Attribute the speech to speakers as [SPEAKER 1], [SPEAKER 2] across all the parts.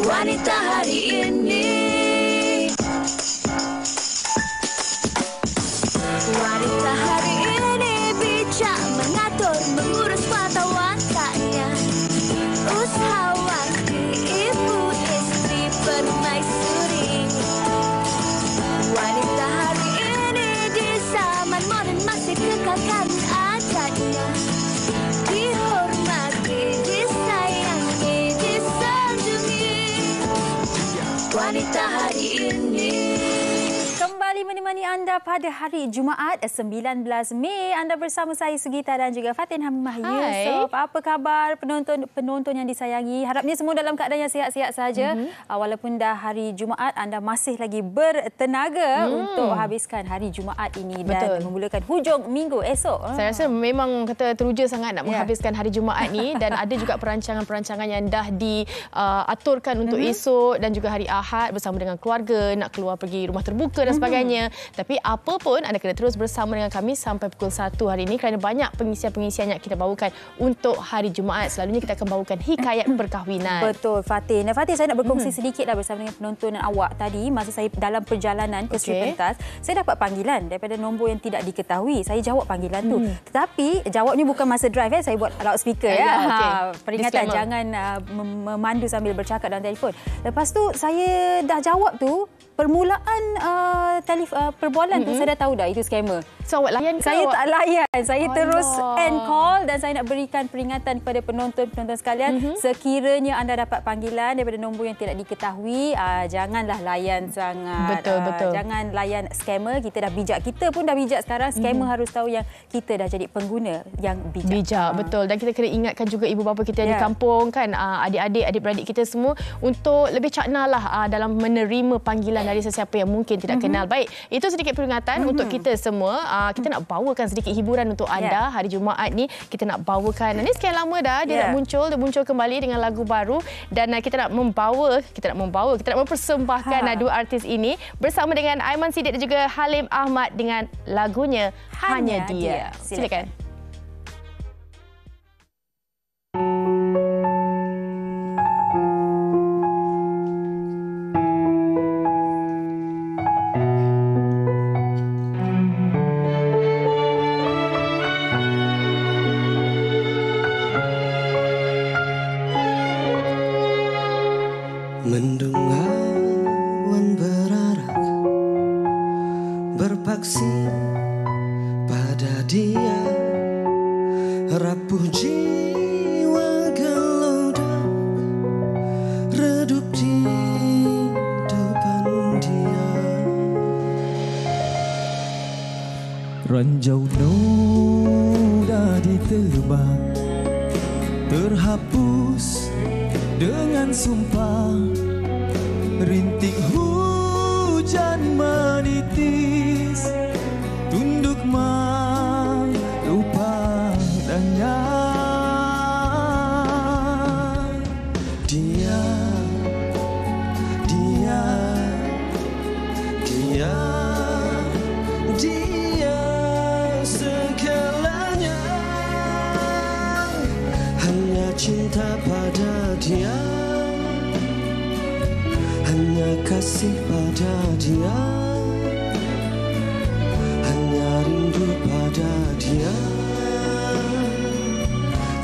[SPEAKER 1] wanita hari ini. Wanita hari ini bijak mengatur, mengurus mata wataknya. Usahawanti, ibu istri permaisuri. Wanita hari ini di zaman modern masih kekalkan adatnya. Dihormati, disayangi, disanjungi. Wanita hari ini.
[SPEAKER 2] Kembali menemani anda pada hari Jumaat 19 Mei. Anda bersama saya Sugita dan juga Fatin Hamimah Yusof. Apa khabar penonton yang disayangi? Harapnya semua dalam keadaan yang sihat-sihat saja. Walaupun dah hari Jumaat, anda masih lagi bertenaga untuk habiskan hari Jumaat ini dan memulakan hujung minggu esok.
[SPEAKER 3] Saya rasa memang kata teruja sangat nak menghabiskan hari Jumaat ni, dan ada juga perancangan-perancangan yang dah diaturkan untuk esok dan juga hari Ahad bersama dengan keluarga, nak keluar pergi rumah terbuka dan sebagainya. Tapi apa pun, anda kena terus bersama dengan kami sampai pukul 1 hari ini kerana banyak pengisian-pengisian yang kita bawakan untuk hari Jumaat. Selalunya kita akan bawakan hikayat perkahwinan.
[SPEAKER 2] Betul, Fatin. Dan Fatin, saya nak berkongsi sedikitlah bersama dengan penonton awak tadi. Masa saya dalam perjalanan ke Sri Pentas, saya dapat panggilan daripada nombor yang tidak diketahui. Saya jawab panggilan tu. Tetapi jawabnya bukan masa drive, saya buat loudspeaker. Peringatan jangan memandu sambil bercakap dalam telefon. Lepas tu saya dah jawab tu, permulaan perbualan tu saya dah tahu dah itu scammer.
[SPEAKER 3] So awak layan ke?
[SPEAKER 2] Saya tak layan. Saya terus end call dan saya nak berikan peringatan kepada penonton-penonton sekalian. Sekiranya anda dapat panggilan daripada nombor yang tidak diketahui, janganlah layan sangat.
[SPEAKER 3] Betul.
[SPEAKER 2] Jangan layan scammer. Kita dah bijak. Kita pun dah bijak sekarang. Scammer harus tahu yang kita dah jadi pengguna yang bijak.
[SPEAKER 3] Betul. Dan kita kena ingatkan juga ibu bapa kita yang di kampung kan, adik-adik, adik-beradik kita semua untuk lebih caknalah dalam menerima panggilan dari sesiapa yang mungkin tidak kenal. Baik, itu sedikit peringatan untuk kita semua. Kita nak bawakan sedikit hiburan untuk anda hari Jumaat ni. Kita nak bawakan, ini sekian lama dah dia nak muncul, dia muncul kembali dengan lagu baru, dan kita nak mempersembahkan dua artis ini bersama dengan Aiman Siddiq dan juga Halim Ahmad dengan lagunya Hanya Dia. Silakan.
[SPEAKER 4] Mendung awan berarak berpaksi pada dia, rapuh jiwa gelodok redup di depan dia. Ranjau noda ditebak, terhapus dengan sumpah, rintik hujan menitis, tunduk melupadanya. Dia segalanya. Hanya cinta pada dia, hanya kasih pada dia, hanya rindu pada dia.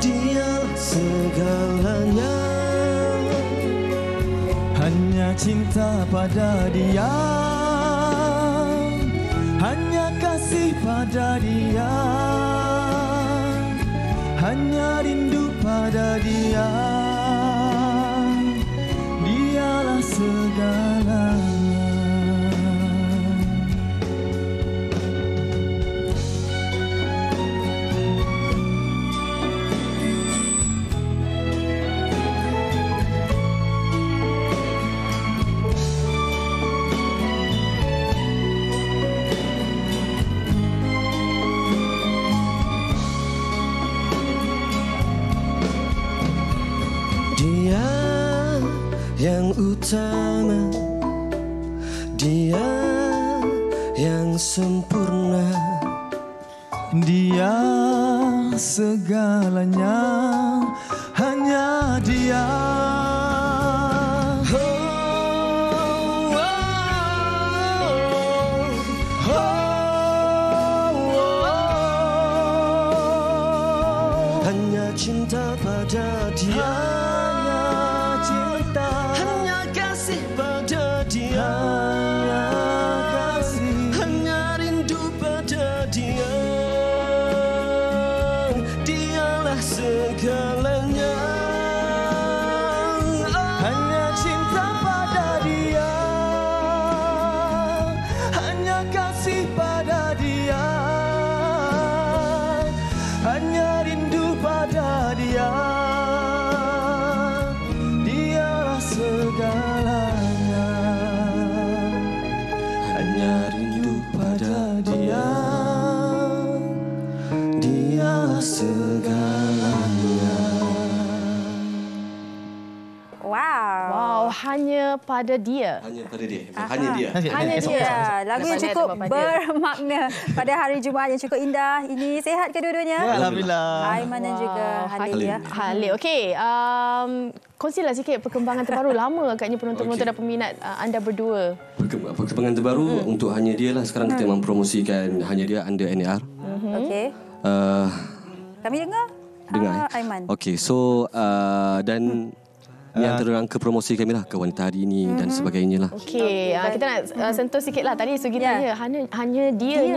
[SPEAKER 4] Dialah segalanya. Hanya cinta pada dia, hanya kasih pada dia, hanya rindu pada dia. Dialah segalanya. Dia yang utama, dia yang sempurna, dia segalanya. Hanya dia, dia, hanya cinta, hanya kasih pada dia, hanya kasih, hanya rindu pada dia. Dialah segalanya. Hanya cinta pada dia, hanya kasih pada dia, hanya rindu pada dia. Dialah segalanya. Hanya rindu pada dia, dialah segalanya.
[SPEAKER 3] Wow, hanya pada dia.
[SPEAKER 4] Hanya pada dia. Hanya dia.
[SPEAKER 2] Hanya dia. Lagu yang cukup bermakna pada hari Jumaat yang cukup indah. Ini sihat kedua-duanya?
[SPEAKER 4] Ya, alhamdulillah.
[SPEAKER 2] Aiman dan juga Halim ya.
[SPEAKER 3] Halim. Okey, kongsilah sikit perkembangan terbaru. Lama agaknya penonton-penonton dan peminat anda berdua.
[SPEAKER 4] Perkembangan terbaru untuk Hanya Dia lah. Sekarang kita mempromosikan Hanya Dia under NAR.
[SPEAKER 2] Okey. Kami dengar. Aiman.
[SPEAKER 4] Okey, so dan ini antara rangka promosi kami lah ke wanita hari ini dan sebagainya lah.
[SPEAKER 3] Okey, kita nak sentuh sikitlah tadi Sugi tanya hanya dia ni.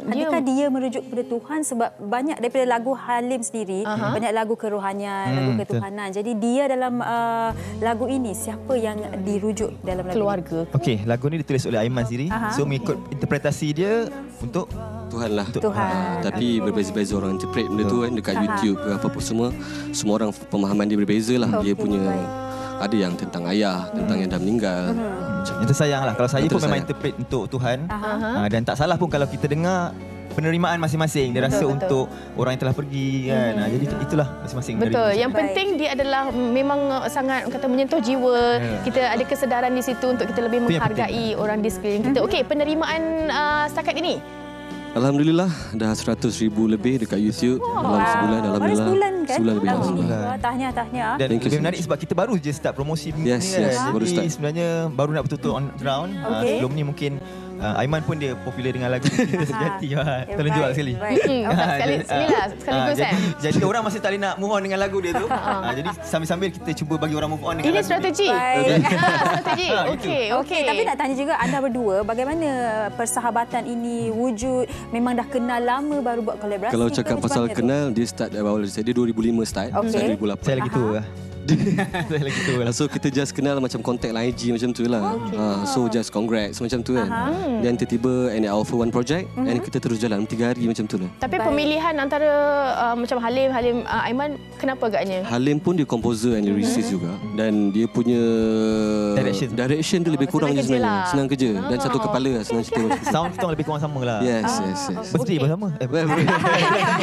[SPEAKER 2] Adakah dia merujuk kepada Tuhan sebab banyak daripada lagu Halim sendiri banyak lagu kerohanian, lagu ketuhanan. Jadi dia dalam lagu ini siapa yang dirujuk dalam lagu
[SPEAKER 3] keluarga.
[SPEAKER 5] Okey, lagu ni ditulis oleh Aiman sendiri. So mengikut interpretasi dia untuk
[SPEAKER 4] Tuhan lah.
[SPEAKER 2] Tuhan.
[SPEAKER 4] Tapi berbeza-beza orang interpret benda tu kan dekat YouTube ke apa-apa semua. Semua orang pemahaman dia berbeza lah. Dia punya ada yang tentang ayah, tentang yang dah meninggal.
[SPEAKER 5] Yang tersayang lah. Kalau saya pun memang interpret untuk Tuhan. Dan tak salah pun kalau kita dengar penerimaan masing-masing. Dia rasa untuk orang yang telah pergi kan. Jadi itulah masing-masing.
[SPEAKER 3] Betul. Yang penting dia adalah memang sangat kata menyentuh jiwa. Kita ada kesedaran di situ untuk kita lebih menghargai orang di sekeliling kita. Okey, penerimaan setakat ini.
[SPEAKER 4] Alhamdulillah dah 100,000 lebih dekat YouTube dalam sebulan. Alhamdulillah.
[SPEAKER 2] Sebulan kan?
[SPEAKER 4] Sebulan lebih.
[SPEAKER 2] Alhamdulillah. Tahniah.
[SPEAKER 5] Dan lebih menarik sebab kita baru je start promosi ni
[SPEAKER 4] Yes, baru
[SPEAKER 5] Jadi
[SPEAKER 4] start.
[SPEAKER 5] sebenarnya baru nak betul-betul on ground. Sebelum ni mungkin Aiman pun dia popular dengan lagu kita sejati. Tolong jual sekali.
[SPEAKER 3] Sekaligus
[SPEAKER 5] jadi orang masih tak boleh nak move on dengan lagu dia tu. Jadi sambil-sambil kita cuba bagi orang move on dengan
[SPEAKER 3] ini
[SPEAKER 5] lagu
[SPEAKER 3] strategi. Strategi. Okey.
[SPEAKER 2] Tapi nak tanya juga anda berdua, bagaimana persahabatan ini wujud? Memang dah kenal lama baru buat kolaborasi?
[SPEAKER 4] Kalau cakap pasal kenal, dia start dari awal. Dia 2005 start. Saya 2008.
[SPEAKER 5] Saya lagi tua lah. Saya lagi tua lah.
[SPEAKER 4] So kita just kenal macam contact lah IG macam tu lah. So just congrats macam tu kan. Dan tiba-tiba NAR offer one project and kita terus jalan 3 hari macam tu lah.
[SPEAKER 3] Tapi pemilihan antara macam Halim, Aiman, kenapa agaknya?
[SPEAKER 4] Halim pun dia composer and lyricist juga. Dan dia punya direction tu lebih kurang je sebenarnya. Senang kerja. Dan satu kepala lah, senang cerita.
[SPEAKER 5] Sound kita lebih kurang sama lah.
[SPEAKER 4] Yes.
[SPEAKER 5] Birthday pun sama.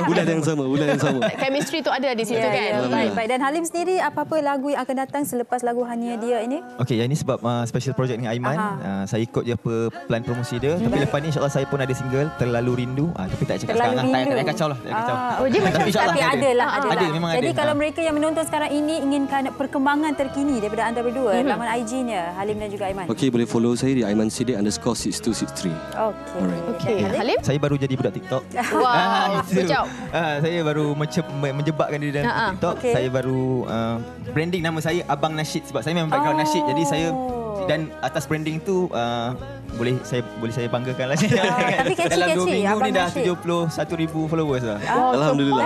[SPEAKER 4] Bulan yang sama.
[SPEAKER 3] Chemistry tu ada di situ kan?
[SPEAKER 2] Baik. Dan Halim sendiri, apa-apa lagu yang akan datang selepas lagu Hanya Dia ini?
[SPEAKER 5] Okey, yang ini sebab special project dengan Aiman. Saya ikut je apa plan promosi dia. Tapi lepas ni insyaAllah saya pun ada single Terlalu Rindu. Tapi tak cakap sekarang. Tak kacau lah.
[SPEAKER 2] Dia macam tapi adalah.
[SPEAKER 5] Ada, memang ada.
[SPEAKER 2] Jadi kalau mereka yang menonton sekarang ini inginkan perkembangan terkini daripada anda berdua, laman IG-nya Halim dan juga Aiman.
[SPEAKER 4] Okey, boleh follow saya di aimansiddiq_6263.
[SPEAKER 2] Okey.
[SPEAKER 3] Halim?
[SPEAKER 5] Saya baru jadi budak TikTok.
[SPEAKER 3] Wow, good job.
[SPEAKER 5] Saya baru menjebakkan diri dalam TikTok. Saya baru branding nama saya Abang Nasyid sebab saya memang background nasyid. Jadi saya dan atas branding tu boleh saya banggakan lah.
[SPEAKER 2] Tapi
[SPEAKER 5] dalam 2 minggu
[SPEAKER 2] Abang
[SPEAKER 5] ni dah
[SPEAKER 2] Nasyid.
[SPEAKER 5] 71,000 followers lah.
[SPEAKER 4] Alhamdulillah.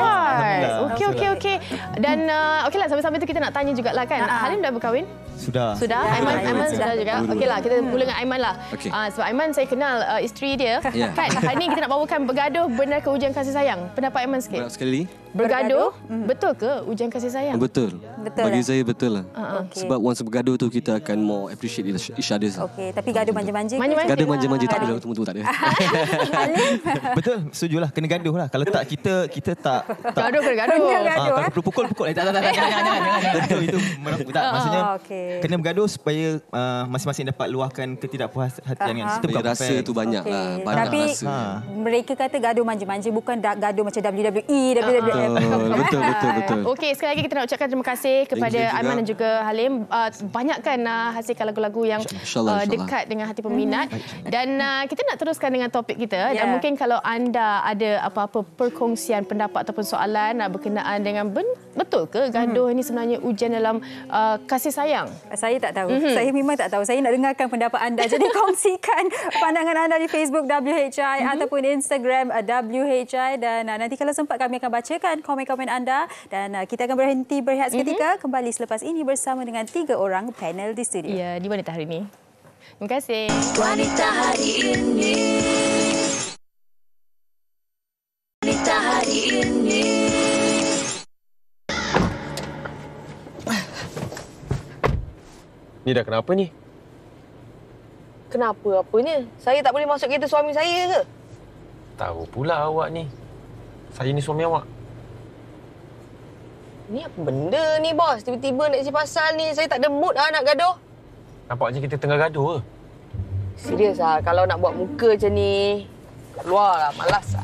[SPEAKER 3] Okey. Dan okeylah sambil-sambil tu kita nak tanya jugalah kan. Halim dah berkahwin?
[SPEAKER 5] Sudah.
[SPEAKER 3] Aiman sudah juga. Okeylah, kita mula dengan Aiman lah.
[SPEAKER 4] Okey.
[SPEAKER 3] Sebab Aiman saya kenal isteri dia.
[SPEAKER 4] Ya.
[SPEAKER 3] Kan hari ni kita nak bawakan Bergaduh Benar ke Ujian Kasih Sayang. Pendapat Aiman sikit.
[SPEAKER 4] Sekali.
[SPEAKER 3] Bergaduh betul ke ujian kasih sayang?
[SPEAKER 4] Betul. Bagi saya betul lah. Sebab once bergaduh tu kita akan more appreciate each other.
[SPEAKER 2] Okey, tapi gaduh manja-manja.
[SPEAKER 4] Gaduh manja-manja tak ada, temu tak ada.
[SPEAKER 5] Betul, setujulah. Kena gaduh lah. Kalau tak kita tak
[SPEAKER 3] Gaduh.
[SPEAKER 5] kalau perlu pukul. Tak. Jangan. Itu tak. Maksudnya kena bergaduh supaya masing-masing dapat luahkan ketidakpuasan kan. Kita bukan
[SPEAKER 4] rasa tu banyak lah. Banyak
[SPEAKER 2] Tapi
[SPEAKER 4] rasa.
[SPEAKER 2] mereka kata gaduh manja-manja, bukan gaduh macam WWE, WWF.
[SPEAKER 4] Betul.
[SPEAKER 3] Okey, sekali lagi kita nak ucapkan terima kasih kepada Aiman dan juga Halim. Banyakkan hasilkan lagu-lagu yang
[SPEAKER 4] InsyaAllah.
[SPEAKER 3] dekat dengan hati peminat. Dan kita nak teruskan dengan topik kita. Dan mungkin kalau anda ada apa-apa perkongsian pendapat ataupun soalan berkenaan dengan betul ke gaduh ini sebenarnya ujian dalam kasih sayang?
[SPEAKER 2] Saya tak tahu. Saya memang tak tahu. Saya nak dengarkan pendapat anda. Jadi kongsikan pandangan anda di Facebook WHI ataupun Instagram WHI. Dan nanti kalau sempat kami akan bacakan komen-komen anda. Dan kita akan berhenti berehat seketika. Kembali selepas ini bersama dengan 3 orang panel di studio.
[SPEAKER 3] Ya, di Wanita Hari Ini. Terima kasih.
[SPEAKER 1] Wanita hari ini. Wanita hari ini.
[SPEAKER 6] Ni dah kenapa ni?
[SPEAKER 7] Kenapa apanya? Saya tak boleh masuk kereta suami saya ke?
[SPEAKER 6] Tahu pula awak ni. Saya ni suami awak.
[SPEAKER 7] Ni apa benda ni, bos? Tiba-tiba nak isi pasal ni. Saya tak ada mood nak gaduh.
[SPEAKER 6] Nampaknya kita tengah gaduh ke?
[SPEAKER 7] Serius kalau nak buat muka macam ni. Keluarlah, malas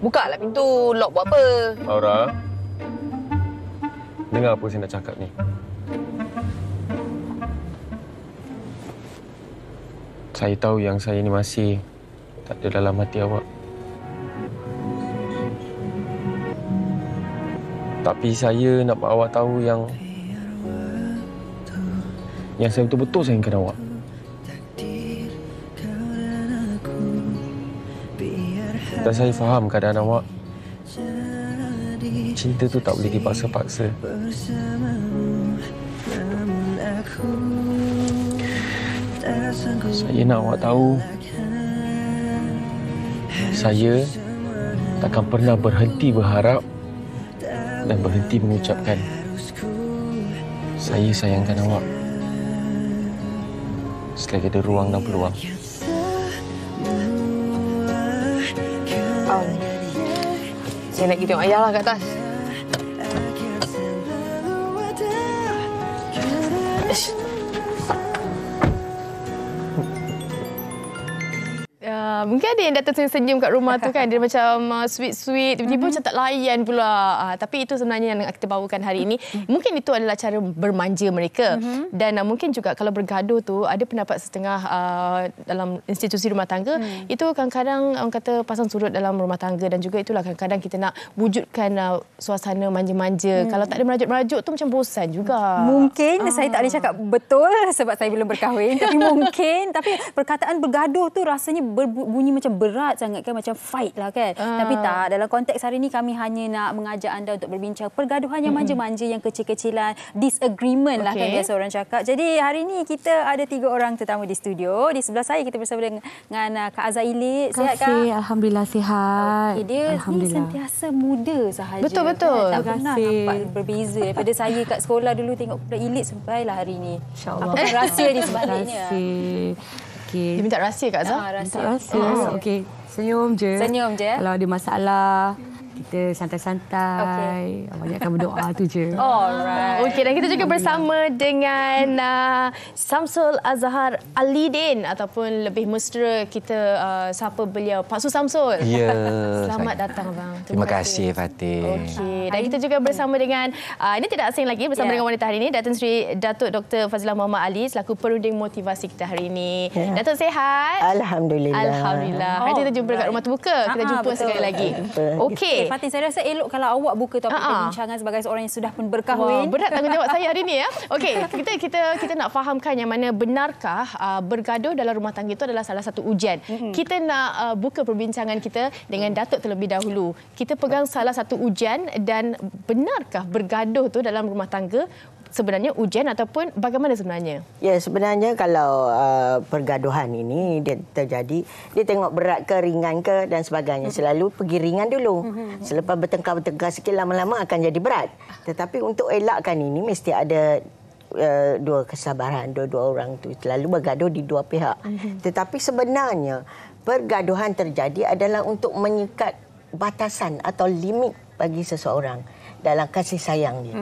[SPEAKER 7] Buka lah pintu. Lock buat apa?
[SPEAKER 6] Aura. Dengar apa saya nak cakap ni. Saya tahu yang saya ni masih tak ada dalam hati awak. Tapi saya nak buat awak tahu yang saya betul-betul sayangkan awak. Dan saya faham keadaan awak. Cinta tu tak boleh dipaksa-paksa. Saya nak awak tahu, saya takkan pernah berhenti berharap dan berhenti mengucapkan saya sayangkan awak selagi ada ruang dan peluang.
[SPEAKER 7] Saya nak pergi tengok ayah lah kat atas.
[SPEAKER 3] Mungkin ada yang datang senyum kat rumah tu kan. Dia macam sweet-sweet. Tiba-tiba macam tak layan pula. Tapi itu sebenarnya yang kita bawakan hari ini. Mungkin itu adalah cara bermanja mereka. Dan mungkin juga kalau bergaduh tu, ada pendapat setengah dalam institusi rumah tangga. Itu kadang-kadang orang kata pasang surut dalam rumah tangga. Dan juga itulah kadang-kadang kita nak wujudkan suasana manja-manja. Kalau tak ada merajuk-merajuk tu macam bosan juga.
[SPEAKER 2] Mungkin saya tak boleh cakap betul sebab saya belum berkahwin. Tapi mungkin. Tapi perkataan bergaduh tu rasanya bunyi macam berat sangat kan, macam fight lah kan. Tapi tak, dalam konteks hari ini kami hanya nak mengajak anda untuk berbincang pergaduhan yang manja-manja, yang kecil-kecilan, disagreement lah kan biasa orang cakap. Jadi hari ini kita ada 3 orang tetamu di studio. Di sebelah saya kita bersama dengan Kak Azailit. Sihat Kak?
[SPEAKER 8] Alhamdulillah sihat.
[SPEAKER 2] Okay, dia ni sentiasa muda sahaja.
[SPEAKER 3] Betul-betul.
[SPEAKER 2] Tak pernah nampak berbeza daripada saya kat sekolah dulu tengok budak Ilit sampailah hari ini.
[SPEAKER 8] InsyaAllah.
[SPEAKER 2] Apa rahsia di sebaliknya?
[SPEAKER 3] Dia minta rahsia Kak Azhar?
[SPEAKER 8] Minta rahsia. Okey, senyum je.
[SPEAKER 2] Senyum je.
[SPEAKER 8] Kalau ada masalah, kita santai-santai. Banyakkan berdoa tu je.
[SPEAKER 2] Alright.
[SPEAKER 3] Okey, dan kita juga bersama dengan Samsul Azhar Alidin ataupun lebih mesra kita siapa beliau, Pak Su Samsul.
[SPEAKER 9] Ya.
[SPEAKER 3] Selamat datang bang.
[SPEAKER 9] Terima kasih Fatih.
[SPEAKER 3] Okey, dan kita juga bersama dengan ini tidak asing lagi bersama dengan wanita hari ini, Datuk Seri Datuk Dr. Fazilah Muhammad Ali selaku perunding motivasi kita hari ini. Datuk sihat?
[SPEAKER 10] Alhamdulillah.
[SPEAKER 3] Alhamdulillah. Hari kita jumpa dekat rumah terbuka. Kita jumpa
[SPEAKER 2] betul.
[SPEAKER 3] sekali lagi. Okey.
[SPEAKER 2] Fatin, saya rasa elok kalau awak buka topik perbincangan sebagai seorang yang sudah pun berkahwin.
[SPEAKER 3] Wah, berat tanggungjawab saya hari ini ya. Okey, kita nak fahamkan yang mana benarkah bergaduh dalam rumah tangga itu adalah salah satu ujian. Kita nak buka perbincangan kita dengan Datuk terlebih dahulu. Kita pegang salah satu ujian dan benarkah bergaduh tu dalam rumah tangga sebenarnya ujian ataupun bagaimana sebenarnya?
[SPEAKER 10] Ya, sebenarnya kalau pergaduhan ini dia terjadi, dia tengok berat ke, ringan ke dan sebagainya. Selalu pergi ringan dulu. Selepas bertengkar-bertengkar sikit, lama-lama akan jadi berat. Tetapi untuk elakkan ini mesti ada dua kesabaran, dua orang tu selalu bergaduh di dua pihak. Tetapi sebenarnya pergaduhan terjadi adalah untuk menyikat batasan atau limit bagi seseorang. dalam kasih sayang dia.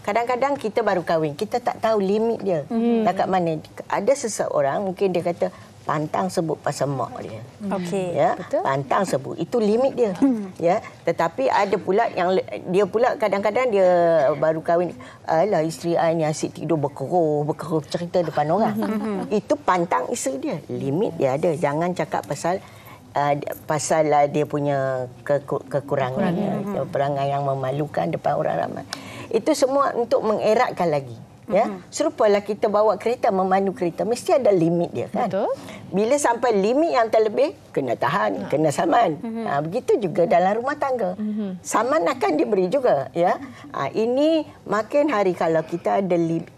[SPEAKER 10] Kadang-kadang kita baru kahwin, kita tak tahu limit dia. Dekat mana. Ada seseorang mungkin dia kata pantang sebut pasal mak dia.
[SPEAKER 2] Okey.
[SPEAKER 10] Ya, pantang sebut. Itu limit dia. Ya, tetapi ada pula yang dia pula kadang-kadang dia baru kahwin, alah isteri I ni asyik tidur berkeruh cerita depan orang. Itu pantang isteri dia. Limit dia ada. Jangan cakap pasal dia punya kekurangan, perangai yang memalukan depan orang ramai. Itu semua untuk mengeratkan lagi. Ya, serupalah kita bawa kereta, memandu kereta, mesti ada limit dia kan.
[SPEAKER 3] Betul.
[SPEAKER 10] Bila sampai limit yang terlebih, kena tahan, kena saman. Begitu juga dalam rumah tangga. Saman akan diberi juga, ya. Ini makin hari kalau kita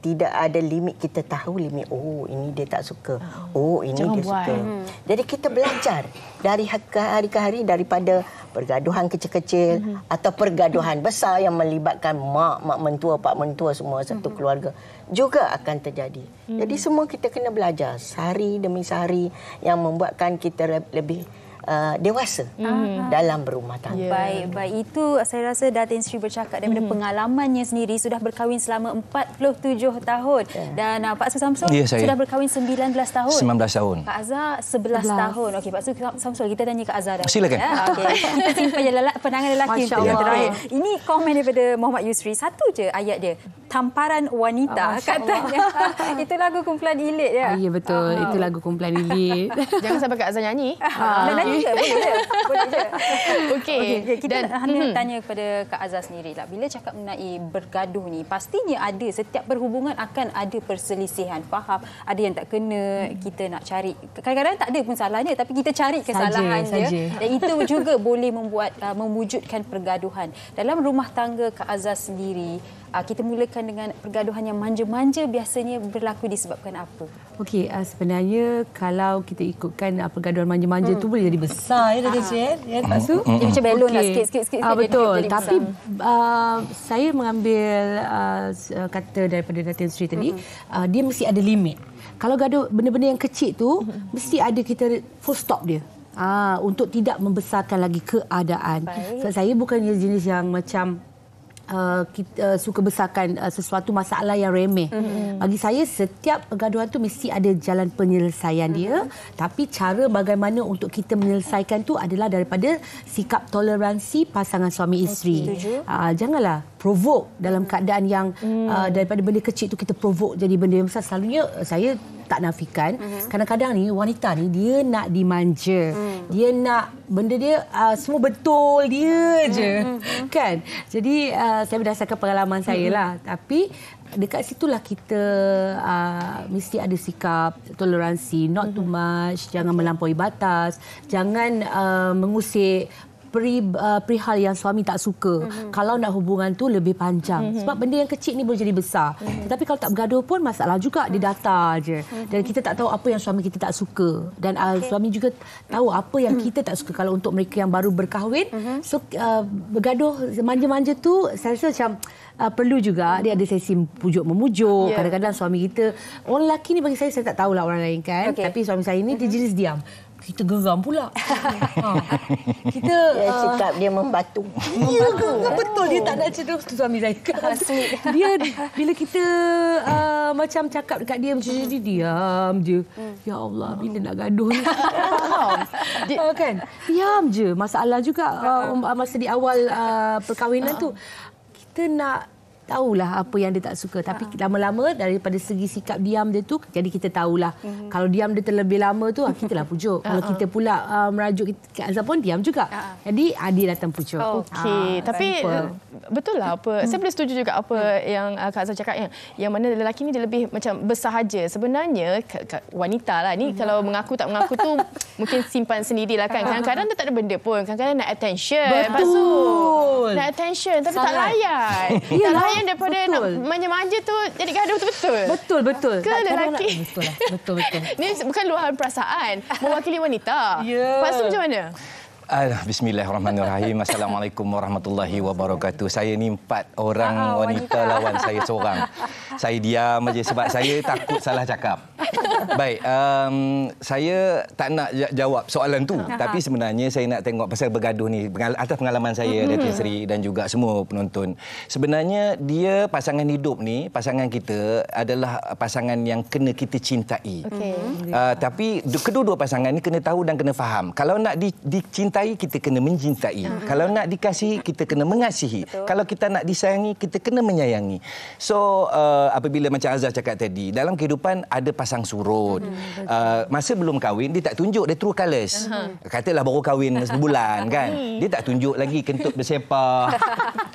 [SPEAKER 10] tidak ada limit, kita tahu limit. Oh, ini dia tak suka. Oh, ini
[SPEAKER 3] jangan
[SPEAKER 10] dia
[SPEAKER 3] buat.
[SPEAKER 10] suka. Jadi kita belajar dari hari ke hari, daripada pergaduhan kecil-kecil atau pergaduhan besar yang melibatkan mak mentua, pak mentua, semua satu keluarga juga akan terjadi. Jadi semua kita kena belajar sehari demi sehari yang membuatkan kita lebih dewasa dalam berumah tangga.
[SPEAKER 2] Baik. Itu saya rasa Datin Sri bercakap daripada pengalamannya sendiri, sudah berkahwin selama 47 tahun. Dan Pak Su Samsul sudah berkahwin 19 tahun.
[SPEAKER 11] 19 tahun.
[SPEAKER 2] Kak Azhar 11 tahun. Okey, Pak Su Samsul, kita tanya Kak Azhar dah.
[SPEAKER 11] Silakan.
[SPEAKER 2] Ya? Okey. Kita simpan je penangan lelaki untuk yang terakhir. Ini komen daripada Muhammad Yusri. Satu je ayat dia. Tamparan wanita katanya. Itu lagu kumpulan Ilit ya.
[SPEAKER 8] Ya betul. Itu lagu kumpulan Ilit.
[SPEAKER 3] Jangan sampai Kak Azhar nyanyi.
[SPEAKER 2] Nyanyi ke? Boleh je.
[SPEAKER 3] Okey.
[SPEAKER 2] Kita hanya tanya kepada Kak Azhar sendirilah. Bila cakap mengenai bergaduh ni, pastinya ada, setiap perhubungan akan ada perselisihan. Faham? Ada yang tak kena, kita nak cari. Kadang-kadang tak ada pun salahnya, tapi kita cari kesalahan dia. Dan itu juga boleh mewujudkan pergaduhan. Dalam rumah tangga Kak Azhar sendiri, kita mulakan dengan pergaduhan yang manja-manja, biasanya berlaku disebabkan apa?
[SPEAKER 8] Okey, sebenarnya kalau kita ikutkan pergaduhan manja-manja tu boleh jadi besar ya kecil ya Pak Su.
[SPEAKER 2] Dia macam belon lah sikit-sikit
[SPEAKER 8] betul.
[SPEAKER 2] jadi
[SPEAKER 8] Tapi saya mengambil kata daripada Datin Sri tadi, dia mesti ada limit. Kalau gaduh benda-benda yang kecil tu, mesti ada kita full stop dia. Untuk tidak membesarkan lagi keadaan. So, saya bukannya jenis yang macam kita suka besarkan sesuatu masalah yang remeh. Bagi saya setiap pergaduhan tu mesti ada jalan penyelesaian dia, tapi cara bagaimana untuk kita menyelesaikan tu adalah daripada sikap toleransi pasangan suami isteri. Janganlah provoke dalam keadaan yang daripada benda kecil tu kita provoke jadi benda yang besar. Selalunya saya tak nafikan, kadang-kadang ni wanita ni dia nak dimanja. Dia nak benda dia semua betul dia je. Kan? Jadi saya berdasarkan pengalaman saya lah. Tapi dekat situlah kita mesti ada sikap toleransi, not too much, jangan melampaui batas, jangan mengusik perihal yang suami tak suka. Kalau nak hubungan tu lebih panjang. Sebab benda yang kecil ni boleh jadi besar. Tetapi kalau tak bergaduh pun masalah juga, dia datar je. Dan kita tak tahu apa yang suami kita tak suka. Dan suami juga tahu apa yang kita tak suka. Kalau untuk mereka yang baru berkahwin, so bergaduh manja-manja tu saya rasa macam perlu juga dia ada sesi pujuk memujuk. Kadang-kadang suami kita, orang lelaki ni bagi saya tak tahulah orang lain kan. Tapi suami saya ni dia jenis diam. Kita geram pula. Kita
[SPEAKER 10] sikap dia membatu.
[SPEAKER 8] Ya, betul, dia tak nak cerita suami saya. Dia bila kita macam cakap dekat dia macam ni, diam je. Ya Allah, bila nak gaduh ni. Kan? Diam je. Masalah juga masa di awal perkahwinan tu. Kita nak tahulah apa yang dia tak suka. Tapi lama-lama daripada segi sikap diam dia tu, jadi kita tahulah. Kalau diam dia terlebih lama tu, kitalah pujuk. Kalau kita pula merajuk Kak Azhar pun diam juga. Jadi dia datang pujuk.
[SPEAKER 3] Okey, tapi betul lah apa. Saya boleh setuju juga apa yang Kak Azhar cakap, yang mana lelaki ni dia lebih macam bersahaja. Sebenarnya wanita lah ni kalau mengaku tak mengaku tu mungkin simpan sendirilah kan. Kadang-kadang dia tak ada benda pun. Kadang-kadang nak attention.
[SPEAKER 8] Betul.
[SPEAKER 3] Nak attention tapi tak layan. Tak layan daripada nak manja-manja tu jadi gaduh betul-betul.
[SPEAKER 8] Betul.
[SPEAKER 3] Ke lelaki?
[SPEAKER 8] Betul lah. Betul.
[SPEAKER 3] Ni bukan luahan perasaan. Mewakili wanita. Lepas tu macam mana?
[SPEAKER 9] Bismillahirrahmanirrahim. Assalamualaikum warahmatullahi wabarakatuh. Saya ni 4 orang wanita lawan saya seorang. Saya diam aja sebab saya takut salah cakap. Baik, saya tak nak jawab soalan tu. Tapi sebenarnya saya nak tengok pasal bergaduh ni. Atas pengalaman saya, Datin Seri dan juga semua penonton. Sebenarnya dia pasangan hidup ni, pasangan kita adalah pasangan yang kena kita cintai. Tapi kedua-dua pasangan ni kena tahu dan kena faham. Kalau nak dicintai, kita kena mencintai. Kalau nak dikasihi, kita kena mengasihi. Kalau kita nak disayangi, kita kena menyayangi. So, apabila macam Azhar cakap tadi, dalam kehidupan ada pasang surut. Masa belum kahwin, dia tak tunjuk, dia true colours. Katalah baru kahwin sebulan kan. Dia tak tunjuk lagi kentut bersepah,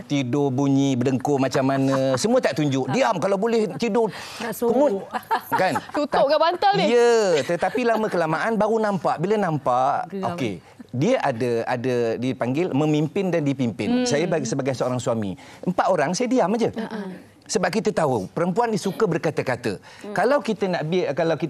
[SPEAKER 9] tidur bunyi, berdengkur macam mana. Semua tak tunjuk. Diam kalau boleh tidur. Kumut. Kan?
[SPEAKER 3] Tutup ke bantal ni?
[SPEAKER 9] Ya, tetapi lama kelamaan baru nampak. Bila nampak, okey. Dia ada dipanggil memimpin dan dipimpin. Saya sebagai seorang suami, 4 orang saya diam aja. Sebab kita tahu perempuan ni suka berkata-kata. Kalau kita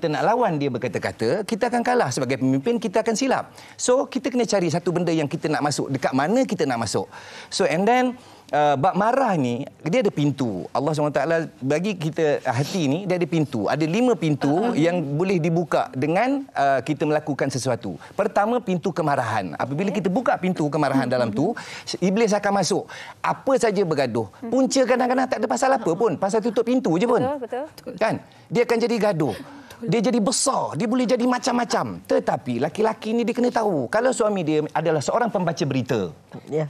[SPEAKER 9] nak lawan dia berkata-kata, kita akan kalah. Sebagai pemimpin kita akan silap. So kita kena cari satu benda yang kita nak masuk, dekat mana kita nak masuk. So and then bab marah ni dia ada pintu. Allah SWT bagi kita hati ni, dia ada pintu. Ada 5 pintu yang boleh dibuka dengan kita melakukan sesuatu. Pertama, pintu kemarahan. Apabila kita buka pintu kemarahan dalam tu, iblis akan masuk. Apa saja bergaduh. Punca kadang-kadang tak ada pasal apa pun, pasal tutup pintu je pun.
[SPEAKER 2] Betul.
[SPEAKER 9] Kan? Dia akan jadi gaduh. Dia jadi besar, dia boleh jadi macam-macam. Tetapi laki-laki ni dia kena tahu, kalau suami dia adalah seorang pembaca berita.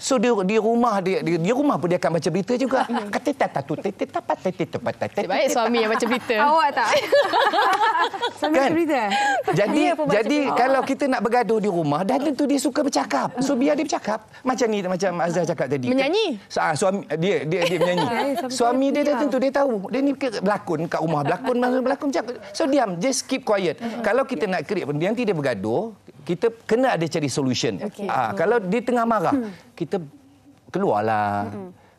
[SPEAKER 9] So di rumah pun dia akan baca berita juga.
[SPEAKER 3] Baik suami yang baca berita.
[SPEAKER 2] Awak tak?
[SPEAKER 8] Suami baca berita.
[SPEAKER 9] Jadi kalau kita nak bergaduh di rumah, dan tentu dia suka bercakap. So biar dia bercakap. Macam Azhar cakap tadi.
[SPEAKER 3] Menyanyi.
[SPEAKER 9] Suami dia menyanyi. Suami dia tentu dia tahu. Dia ni berlakon kat rumah, berlakon macam. So diam, just keep quiet. Kalau kita nak create, nanti dia bergaduh, kita kena ada cari solution. Kalau dia tengah marah, kita keluarlah.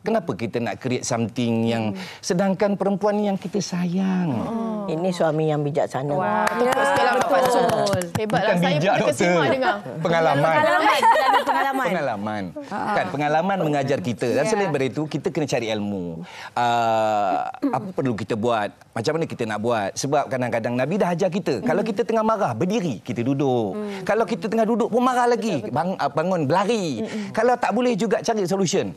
[SPEAKER 9] Kenapa kita nak create something yang sedangkan perempuan yang kita sayang?
[SPEAKER 10] Ini suami yang bijaksana.
[SPEAKER 3] Betul sekali Pak Zul. Hebatlah, saya pun terkesima dengar.
[SPEAKER 9] Pengalaman. Kan pengalaman mengajar kita. Dan selain daripada itu, kita kena cari ilmu. Apa perlu kita buat? Macam mana kita nak buat? Sebab kadang-kadang Nabi dah ajar kita. Kalau kita tengah marah, berdiri, kita duduk. Kalau kita tengah duduk pun marah lagi, bangun, berlari. Kalau tak boleh juga cari solution.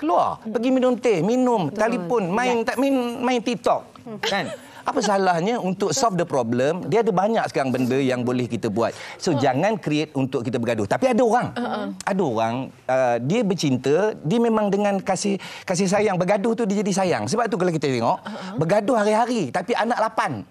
[SPEAKER 9] Keluar, pergi minum teh, minum, telefon, main TikTok. Kan? Apa salahnya untuk solve the problem? Dia ada banyak sekarang benda yang boleh kita buat. So jangan create untuk kita bergaduh. Tapi ada orang dia bercinta, dia memang dengan kasih sayang, bergaduh tu dia jadi sayang. Sebab tu kalau kita tengok, bergaduh hari-hari tapi anak 8.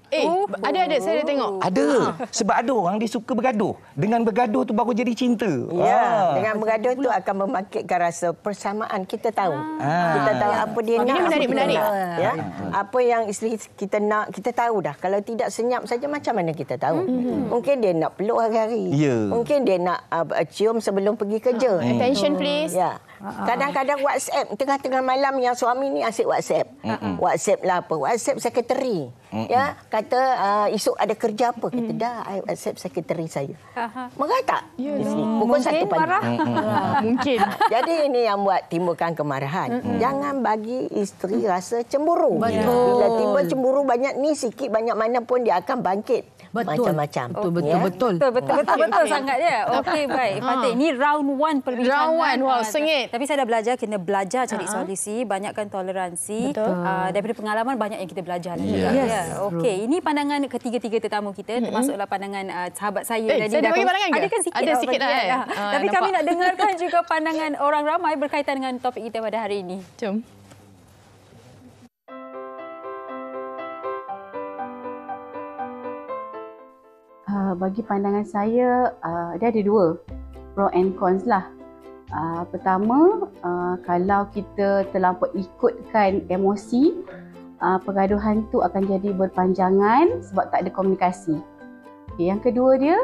[SPEAKER 3] Ada saya dah tengok.
[SPEAKER 9] Ada. Sebab ada orang dia suka bergaduh. Dengan bergaduh tu baru jadi cinta.
[SPEAKER 10] Ya, dengan bergaduh tu akan membangkitkan rasa persamaan. Kita tahu. Kita tahu apa dia nak.
[SPEAKER 3] Ini menarik.
[SPEAKER 10] Ya. Apa yang isteri kita nak, kita tahu dah. Kalau tidak senyap saja, macam mana kita tahu? Mungkin dia nak peluk hari-hari. Mungkin dia nak cium sebelum pergi kerja.
[SPEAKER 3] Attention please.
[SPEAKER 10] Ya. Kadang-kadang WhatsApp tengah-tengah malam yang suami ni asyik WhatsApp. WhatsApp lah apa? WhatsApp sekretari. Ya, kata esok ada kerja apa? Kata dah, I WhatsApp sekretari saya. Marah tak? Pukul 1 pagi.
[SPEAKER 3] Mungkin.
[SPEAKER 10] Jadi ini yang buat timbulkan kemarahan. Jangan bagi isteri rasa cemburu. Bila timbul cemburu banyak ni sikit banyak mana pun dia akan bangkit. Macam-macam.
[SPEAKER 8] Betul
[SPEAKER 2] sangat dia. Okey, baik. Fatih, ini round 1 perbincangan.
[SPEAKER 3] Round 1, wow, sengit.
[SPEAKER 2] Tapi saya dah belajar, kena belajar cari solusi, banyakkan toleransi. Daripada pengalaman banyak yang kita belajar lagi. Okey, ini pandangan ketiga-tiga tetamu kita, termasuklah pandangan sahabat saya tadi.
[SPEAKER 3] Saya dah bagi pandangan ke?
[SPEAKER 2] Ada kan sikit.
[SPEAKER 3] Ada sikit lah.
[SPEAKER 2] Tapi kami nak dengarkan juga pandangan orang ramai berkaitan dengan topik kita pada hari ini.
[SPEAKER 3] Jom.
[SPEAKER 11] Bagi pandangan saya, dia ada 2 pro and cons lah. Pertama, kalau kita terlampau ikutkan emosi, pergaduhan tu akan jadi berpanjangan sebab tak ada komunikasi. Yang kedua dia,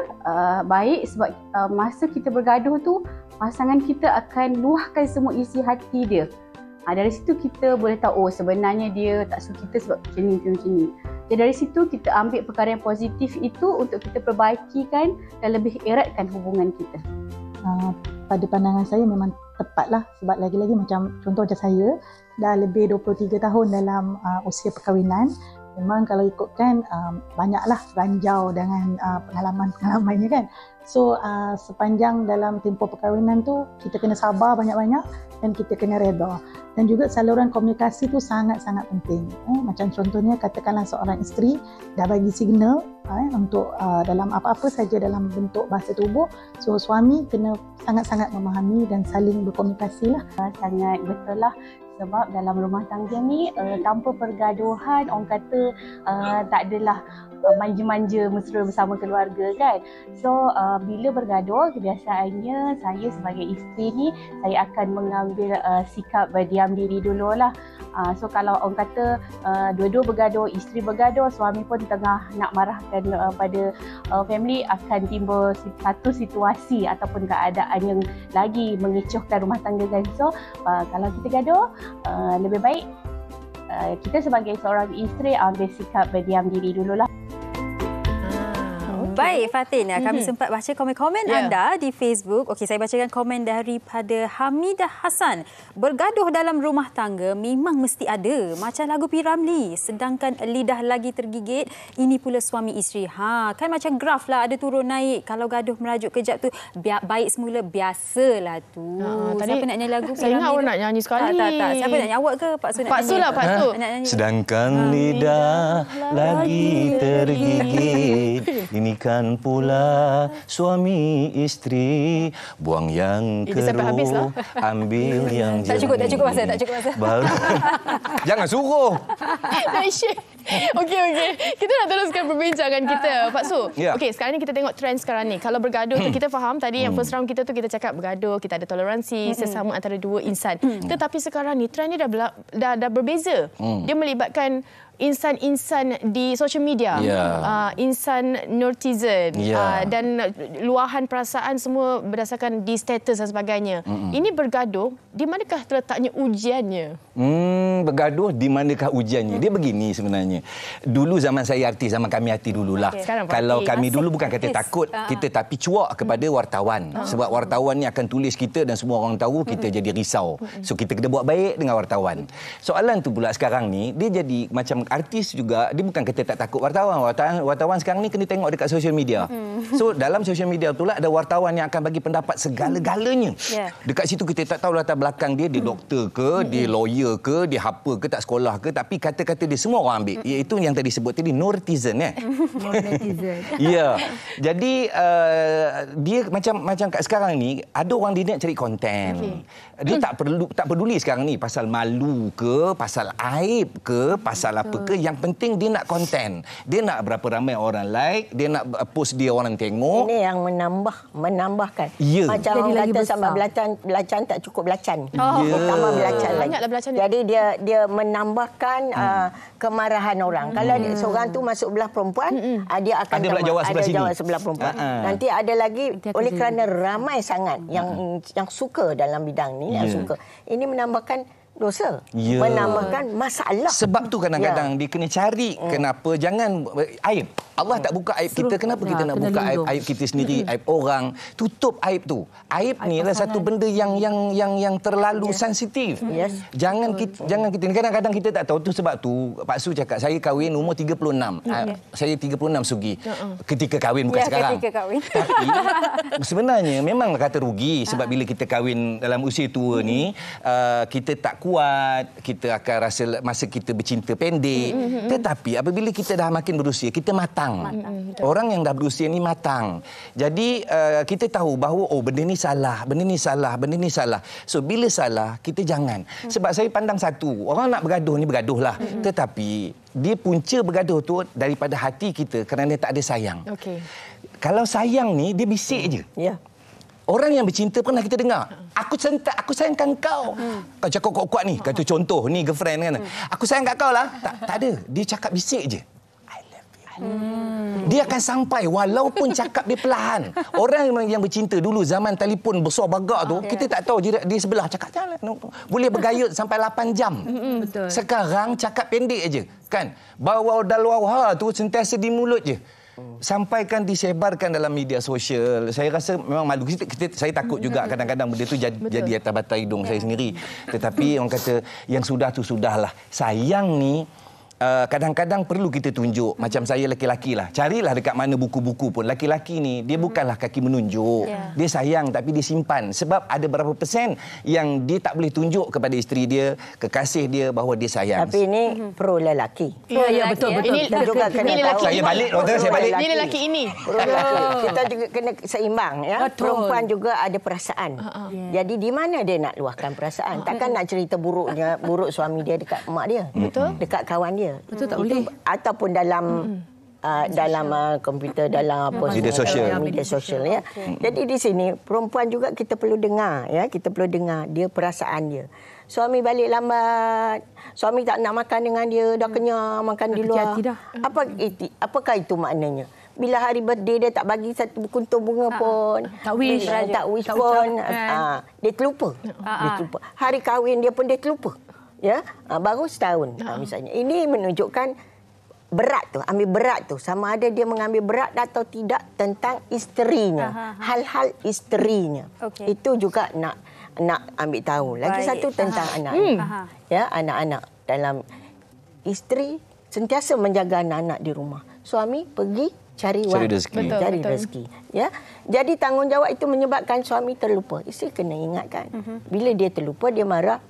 [SPEAKER 11] baik sebab masa kita bergaduh tu, pasangan kita akan luahkan semua isi hati dia. Dari situ kita boleh tahu, sebenarnya dia tak suka kita sebab macam ni. Jadi dari situ kita ambil perkara yang positif itu untuk kita perbaikikan dan lebih eratkan hubungan kita.
[SPEAKER 12] pada pandangan saya memang tepatlah, sebab lagi-lagi macam contoh macam saya dah lebih 23 tahun dalam usia perkahwinan. Memang kalau ikutkan banyaklah ranjau dengan pengalaman-pengalamannya kan. So sepanjang dalam tempoh perkahwinan tu kita kena sabar banyak-banyak dan kita kena reda. Dan juga saluran komunikasi tu sangat-sangat penting. Macam contohnya katakanlah seorang isteri dah bagi signal untuk dalam apa-apa saja dalam bentuk bahasa tubuh. So suami kena sangat-sangat memahami dan saling berkomunikasi lah.
[SPEAKER 11] Sangat betul lah. Sebab dalam rumah tangga ni tanpa pergaduhan orang kata tak adalah manja-manja mesra bersama keluarga kan. So bila bergaduh kebiasaannya saya sebagai isteri ni saya akan mengambil sikap berdiam diri dululah. So kalau orang kata dua-dua bergaduh, isteri bergaduh, suami pun tengah nak marahkan pada family, akan timbul satu situasi ataupun keadaan yang lagi mengecohkan rumah tangga kan. So kalau kita gaduh lebih baik kita sebagai seorang isteri ambil sikap berdiam diri dululah.
[SPEAKER 2] Baik Fatin, kami sempat baca komen-komen anda di Facebook. Okey, saya bacakan komen daripada Hamidah Hassan. Bergaduh dalam rumah tangga memang mesti ada. Macam lagu P. Ramlee, sedangkan lidah lagi tergigit, ini pula suami isteri. Kan macam graf lah, ada turun naik. Kalau gaduh merajuk kejap tu, baik semula, biasalah tu. Siapa nak nyanyi lagu P. Ramlee?
[SPEAKER 3] Saya ingat awak nak nyanyi sekali.
[SPEAKER 2] Tak. Siapa nak nyanyi? Awak ke Pak Su nak nyanyi?
[SPEAKER 3] Pak Su lah, Pak Su.
[SPEAKER 9] Sedangkan lidah lagi tergigit, ini kan pula suami isteri, buang yang keruh, ambil yang jernih.
[SPEAKER 2] Tak cukup masa.
[SPEAKER 9] Baru jangan suruh.
[SPEAKER 3] Okey. Kita nak teruskan perbincangan kita, Pak Su. Okey, sekarang ni kita tengok trend sekarang ni. Kalau bergaduh tu kita faham tadi yang first round kita tu kita cakap bergaduh, kita ada toleransi sesama antara dua insan. Tetapi sekarang ni trend ni dah berbeza. Dia melibatkan insan-insan di social media, insan netizen, dan luahan perasaan semua berdasarkan di status dan sebagainya. Ini bergaduh, di manakah terletaknya ujiannya?
[SPEAKER 9] Bergaduh di manakah ujiannya? Dia begini sebenarnya. Dulu zaman saya artis, zaman kami artis dululah. Kalau kami dulu bukan kata takut, kita tapi cuak kepada wartawan. Sebab wartawan ni akan tulis kita dan semua orang tahu, kita jadi risau. So kita kena buat baik dengan wartawan. Soalan tu pula sekarang ni, dia jadi macam artis juga, dia bukan kata tak takut wartawan. Wartawan sekarang ni kena tengok dekat social media. So dalam social media tu lah ada wartawan yang akan bagi pendapat segala-galanya. Dekat situ kita tak tahu latar belakang dia doktor ke, dia lawyer ke, dia apa ke, tak sekolah ke, tapi kata-kata dia semua orang ambil. Iaitu yang tadi sebut tadi, netizen netizen. Ya. Jadi dia macam kat sekarang ni ada orang dia nak cari konten. Dia tak peduli sekarang ni pasal malu ke, pasal aib ke, pasal apa ke, yang penting dia nak konten. Dia nak berapa ramai orang like, dia nak post dia orang tengok.
[SPEAKER 10] Ini yang menambahkan. Macam
[SPEAKER 8] jadi
[SPEAKER 10] orang kata sama belacan tak cukup belacan. Tambah belacan lagi. Jadi dia menambahkan kemarahan orang. Kalau seorang tu masuk belah perempuan, dia akan
[SPEAKER 9] jawab
[SPEAKER 10] sebelah perempuan. Nanti ada lagi oleh kerana ramai sangat yang suka dalam bidang ni, yang suka. Ini menambahkan dosa, menambahkan masalah.
[SPEAKER 9] Sebab tu kadang-kadang dia kena cari kenapa jangan aib. Allah tak buka aib kita, kenapa kita nak buka aib kita sendiri, aib orang? Tutup aib tu. Aib ni adalah satu benda yang terlalu sensitif. Jangan kita kadang-kadang kita tak tahu tu. Sebab tu Pak Su cakap saya kahwin umur 36. Saya 36 Sugi. Ketika kahwin bukan sekarang. Tapi sebenarnya memang kata rugi sebab bila kita kahwin dalam usia tua ni, kita tak kuat, kita akan rasa masa kita bercinta pendek. Tetapi apabila kita dah makin berusia, kita matang. Orang yang dah berusia ni matang. Jadi kita tahu bahawa benda ni salah, benda ni salah, benda ni salah. So bila salah, kita jangan. Sebab saya pandang satu, orang nak bergaduh ni bergaduhlah. Tetapi dia punca bergaduh tu daripada hati kita kerana tak ada sayang. Kalau sayang ni dia bisik je. Orang yang bercinta pernah kita dengar, aku sayangkan kau. Kau cakap kuat-kuat ni, kata contoh ni girlfriend kan. Aku sayang kat kau lah. Tak ada, dia cakap bisik je. I love you. Dia akan sampai walaupun cakap dia perlahan. Orang yang bercinta dulu zaman telefon besar bagak tu, kita tak tahu dia di sebelah cakap boleh bergayut sampai 8 jam. Sekarang cakap pendek aje, kan? Bawa dalwaha tu sentiasa di mulut je. sampaikan disebarkan dalam media sosial. Saya rasa memang malu. Saya takut juga kadang-kadang benda itu jadi atas batang hidung saya sendiri. Tetapi orang kata yang sudah tu sudahlah. Sayang ni kadang-kadang perlu kita tunjuk. Macam saya lelaki-lelaki lah. Carilah dekat mana buku-buku pun. Lelaki-lelaki ni, dia bukanlah kaki menunjuk. Dia sayang tapi dia simpan. Sebab ada berapa persen yang dia tak boleh tunjuk kepada isteri dia, kekasih dia bahawa dia sayang.
[SPEAKER 10] Tapi ini pro lelaki.
[SPEAKER 8] Ya, betul.
[SPEAKER 10] Kita juga kena tahu.
[SPEAKER 9] Saya balik, saya balik.
[SPEAKER 3] Ini lelaki ini.
[SPEAKER 10] Kita juga kena seimbang. Ya? Perempuan juga ada perasaan. Jadi di mana dia nak luahkan perasaan? Takkan nak cerita buruk suami dia dekat mak dia. Dekat kawan dia.
[SPEAKER 8] Betul, tak boleh.
[SPEAKER 10] Ataupun dalam komputer, dalam
[SPEAKER 9] media
[SPEAKER 10] sosial ya. Jadi di sini perempuan juga kita perlu dengar ya, kita perlu dengar dia perasaan dia. Suami balik lambat, suami tak nak makan dengan dia, dah kenyang makan di luar. Apakah itu maknanya? Bila hari birthday dia tak bagi satu kuntung bunga pun, tak wish pun, dia terlupa. Hari kahwin dia pun dia terlupa. Ya, baru setahun misalnya. Ini menunjukkan berat tu, ambil berat tu, sama ada dia mengambil berat atau tidak tentang isterinya, hal-hal isterinya. Itu juga nak ambil tahu. Lagi satu tentang anak. Ya, anak-anak dalam isteri sentiasa menjaga anak-anak di rumah. Suami pergi cari rezeki. Ya. Jadi tanggungjawab itu menyebabkan suami terlupa. Isteri kena ingatkan. Bila dia terlupa, dia marah,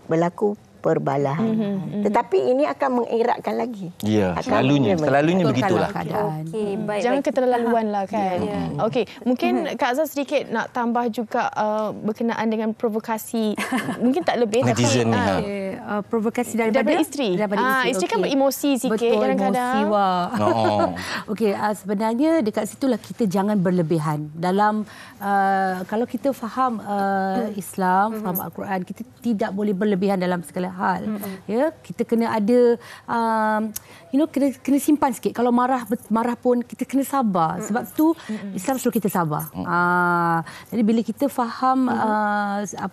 [SPEAKER 10] berlaku perbalahan. Tetapi ini akan mengeratkan lagi.
[SPEAKER 9] Ya, selalunya begitulah.
[SPEAKER 3] Jangan keterlaluan lah kan. Okey, mungkin Kak Azhar sedikit nak tambah juga berkenaan dengan provokasi. Mungkin tak lebih
[SPEAKER 8] netizen
[SPEAKER 3] tapi
[SPEAKER 8] provokasi daripada
[SPEAKER 3] isteri. Isteri kan beremosi sikit kadang-kadang.
[SPEAKER 8] Okey, sebenarnya dekat situlah kita jangan berlebihan. Dalam kalau kita faham Islam, faham Al-Quran, kita tidak boleh berlebihan dalam segala hal. Ya, kita kena ada kena simpan sikit. Kalau marah pun kita kena sabar. Sebab tu Islam suruh kita sabar. Jadi bila kita faham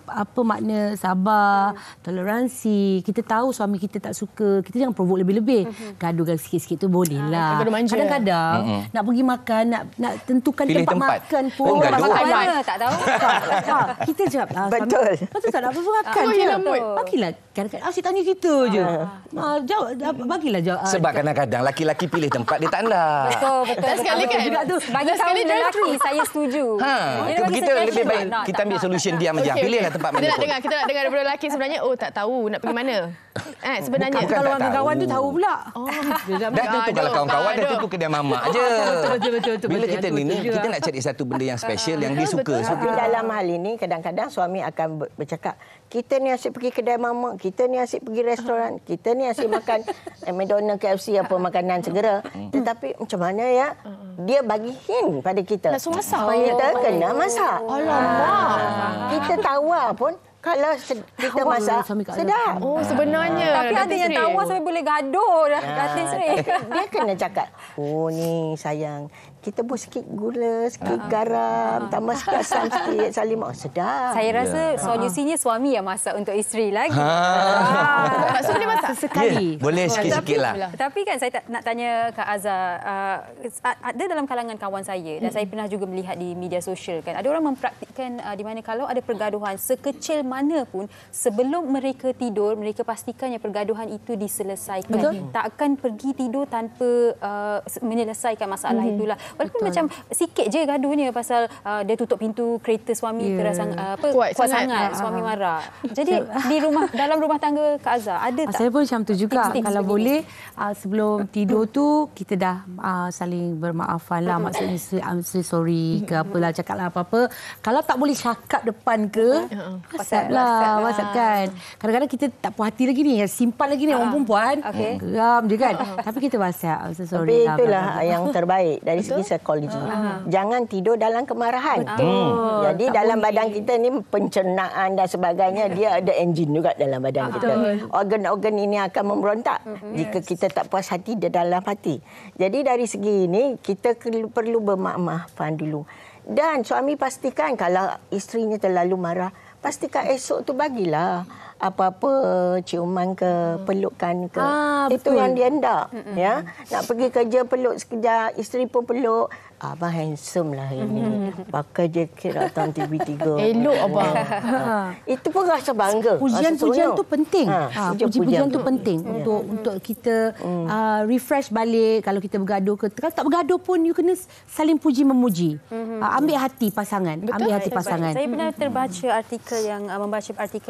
[SPEAKER 8] apa makna sabar, toleransi, kita tahu suami kita tak suka, kita jangan provok lebih-lebih. Gaduh sikit-sikit tu bolehlah. Kadang-kadang nak pergi makan, nak tentukan tempat makan pun.
[SPEAKER 2] Tak tahu.
[SPEAKER 8] Kita jawab.
[SPEAKER 10] Betul
[SPEAKER 8] tak nak pergi makan je. Bagilah asyik tanya kita je. Jawab, bagilah jawab.
[SPEAKER 9] Sebab kadang-kadang laki-laki pilih tempat dia tak nak.
[SPEAKER 2] Betul.
[SPEAKER 3] Sekali kan.
[SPEAKER 2] Bagi kaum lelaki, saya setuju.
[SPEAKER 9] Kita lebih baik kita ambil solution diam aja. Pilihlah tempat mana.
[SPEAKER 3] Kita nak dengar daripada lelaki sebenarnya, tak tahu nak pergi mana. Sebenarnya
[SPEAKER 8] kalau kawan-kawan tu tahu pula.
[SPEAKER 9] Dah tentu kalau kawan-kawan dah tentu kedai mamak je.
[SPEAKER 8] Betul.
[SPEAKER 9] Bila kita ni kita nak cari satu benda yang special yang dia suka.
[SPEAKER 10] Tapi dalam hal ini kadang-kadang suami akan bercakap, kita ni asyik pergi kedai mamak, kita ni asyik pergi restoran, kita ni asyik makan McDonald, KFC apa makanan segera. Tetapi macam mana ya? Dia bagi hint pada kita.
[SPEAKER 3] Nak suruh masak.
[SPEAKER 10] Kita kena masak.
[SPEAKER 3] Alamak.
[SPEAKER 10] Kita tawar pun kalau kita masak sedap.
[SPEAKER 3] Sebenarnya.
[SPEAKER 2] Tapi ada yang tawar sampai boleh gaduh Datin Sri.
[SPEAKER 10] Dia kena cakap, ni sayang, kita buat sikit gula, sikit garam, tambah sikit asam, sikit salim. Sedap.
[SPEAKER 2] Saya rasa solusinya suami yang masak untuk isteri lagi.
[SPEAKER 3] Maksudnya dia masak
[SPEAKER 8] sekali.
[SPEAKER 9] Boleh sikit-sikit lah.
[SPEAKER 2] Tapi kan saya nak tanya Kak Azhar, ada dalam kalangan kawan saya dan saya pernah juga melihat di media sosial kan, ada orang mempraktikkan di mana kalau ada pergaduhan sekecil mana pun, sebelum mereka tidur, mereka pastikan yang pergaduhan itu diselesaikan.
[SPEAKER 8] Betul.
[SPEAKER 2] Tak akan pergi tidur tanpa menyelesaikan masalah itulah. Walaupun macam sikit je gaduhnya pasal dia tutup pintu kereta suami kuat sangat suami marah. Jadi dalam rumah tangga Kak Azhar ada tak?
[SPEAKER 8] Saya pun macam tu juga. Kalau boleh sebelum tidur tu kita dah saling bermaafan lah. Maksudnya I'm sorry ke apalah, cakaplah apa-apa. Kalau tak boleh cakap depan ke, WhatsApp kan. Kadang-kadang kita tak puas hati lagi ni, simpan lagi ni orang perempuan. Geram je kan. Tapi kita WhatsApp, sorry.
[SPEAKER 10] Tapi itulah yang terbaik dari segi psikologi. Jangan tidur dalam kemarahan. Jadi dalam badan kita ni pencernaan dan sebagainya, dia ada enjin juga dalam badan kita. Organ-organ ini akan memberontak jika kita tak puas hati di dalam hati. Jadi dari segi ini kita perlu bermaafan dulu. Dan suami pastikan kalau isterinya terlalu marah, pastikan esok tu bagilah apa-apa ciuman ke, pelukan ke. Itu
[SPEAKER 8] betul.
[SPEAKER 10] yang dia hendak. Ya. Nak pergi kerja peluk sekejap, isteri pun peluk. Abang handsome lah hari ni. Pakai jaket datang TV3.
[SPEAKER 3] Elok abang.
[SPEAKER 10] Itu pun rasa bangga.
[SPEAKER 8] Pujian-pujian tu penting. Pujian-pujian tu penting untuk kita refresh balik kalau kita bergaduh ke. Kalau tak bergaduh pun you kena saling puji memuji. Ambil hati pasangan.
[SPEAKER 2] Betul.
[SPEAKER 8] Ambil hati pasangan.
[SPEAKER 2] Saya pernah terbaca artikel yang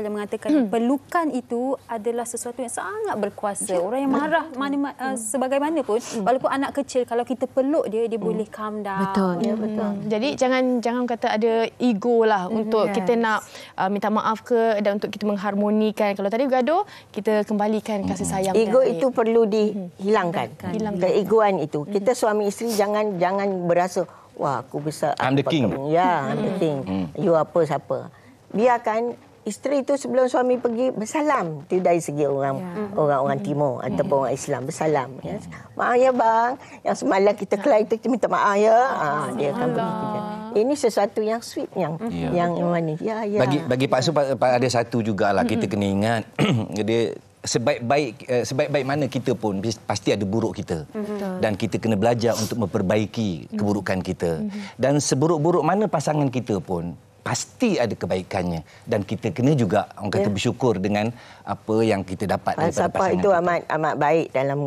[SPEAKER 2] yang mengatakan pelukan itu adalah sesuatu yang sangat berkuasa. Orang yang marah sebagaimanapun walaupun anak kecil kalau kita peluk dia boleh calm down.
[SPEAKER 8] Betul.
[SPEAKER 2] Ya, betul.
[SPEAKER 3] Jadi jangan kata ada ego lah untuk kita nak minta maaf ke dan untuk kita mengharmonikan. Kalau tadi bergaduh, kita kembalikan kasih sayang.
[SPEAKER 10] Ego itu perlu dihilangkan. Keegoan itu. Kita suami isteri jangan berasa wah aku besar.
[SPEAKER 9] I'm the king.
[SPEAKER 10] Ya, I'm the king. You apa siapa. Biarkan isteri itu sebelum suami pergi bersalam. Itu dari segi orang timur ataupun orang Islam bersalam. Ya. Maaf ya bang, yang semalam kita kelai kita minta maaf ya. Dia akan pergi. Ini sesuatu yang sweet yang manis. Ya.
[SPEAKER 9] Bagi Pak Su ada satu jugalah kita kena ingat. Dia sebaik-baik mana kita pun pasti ada buruk kita. Dan kita kena belajar untuk memperbaiki keburukan kita. Dan seburuk-buruk mana pasangan kita pun pasti ada kebaikannya dan kita kena juga orang kata bersyukur dengan apa yang kita dapat daripada pasangan
[SPEAKER 10] itu
[SPEAKER 9] kita.
[SPEAKER 10] amat baik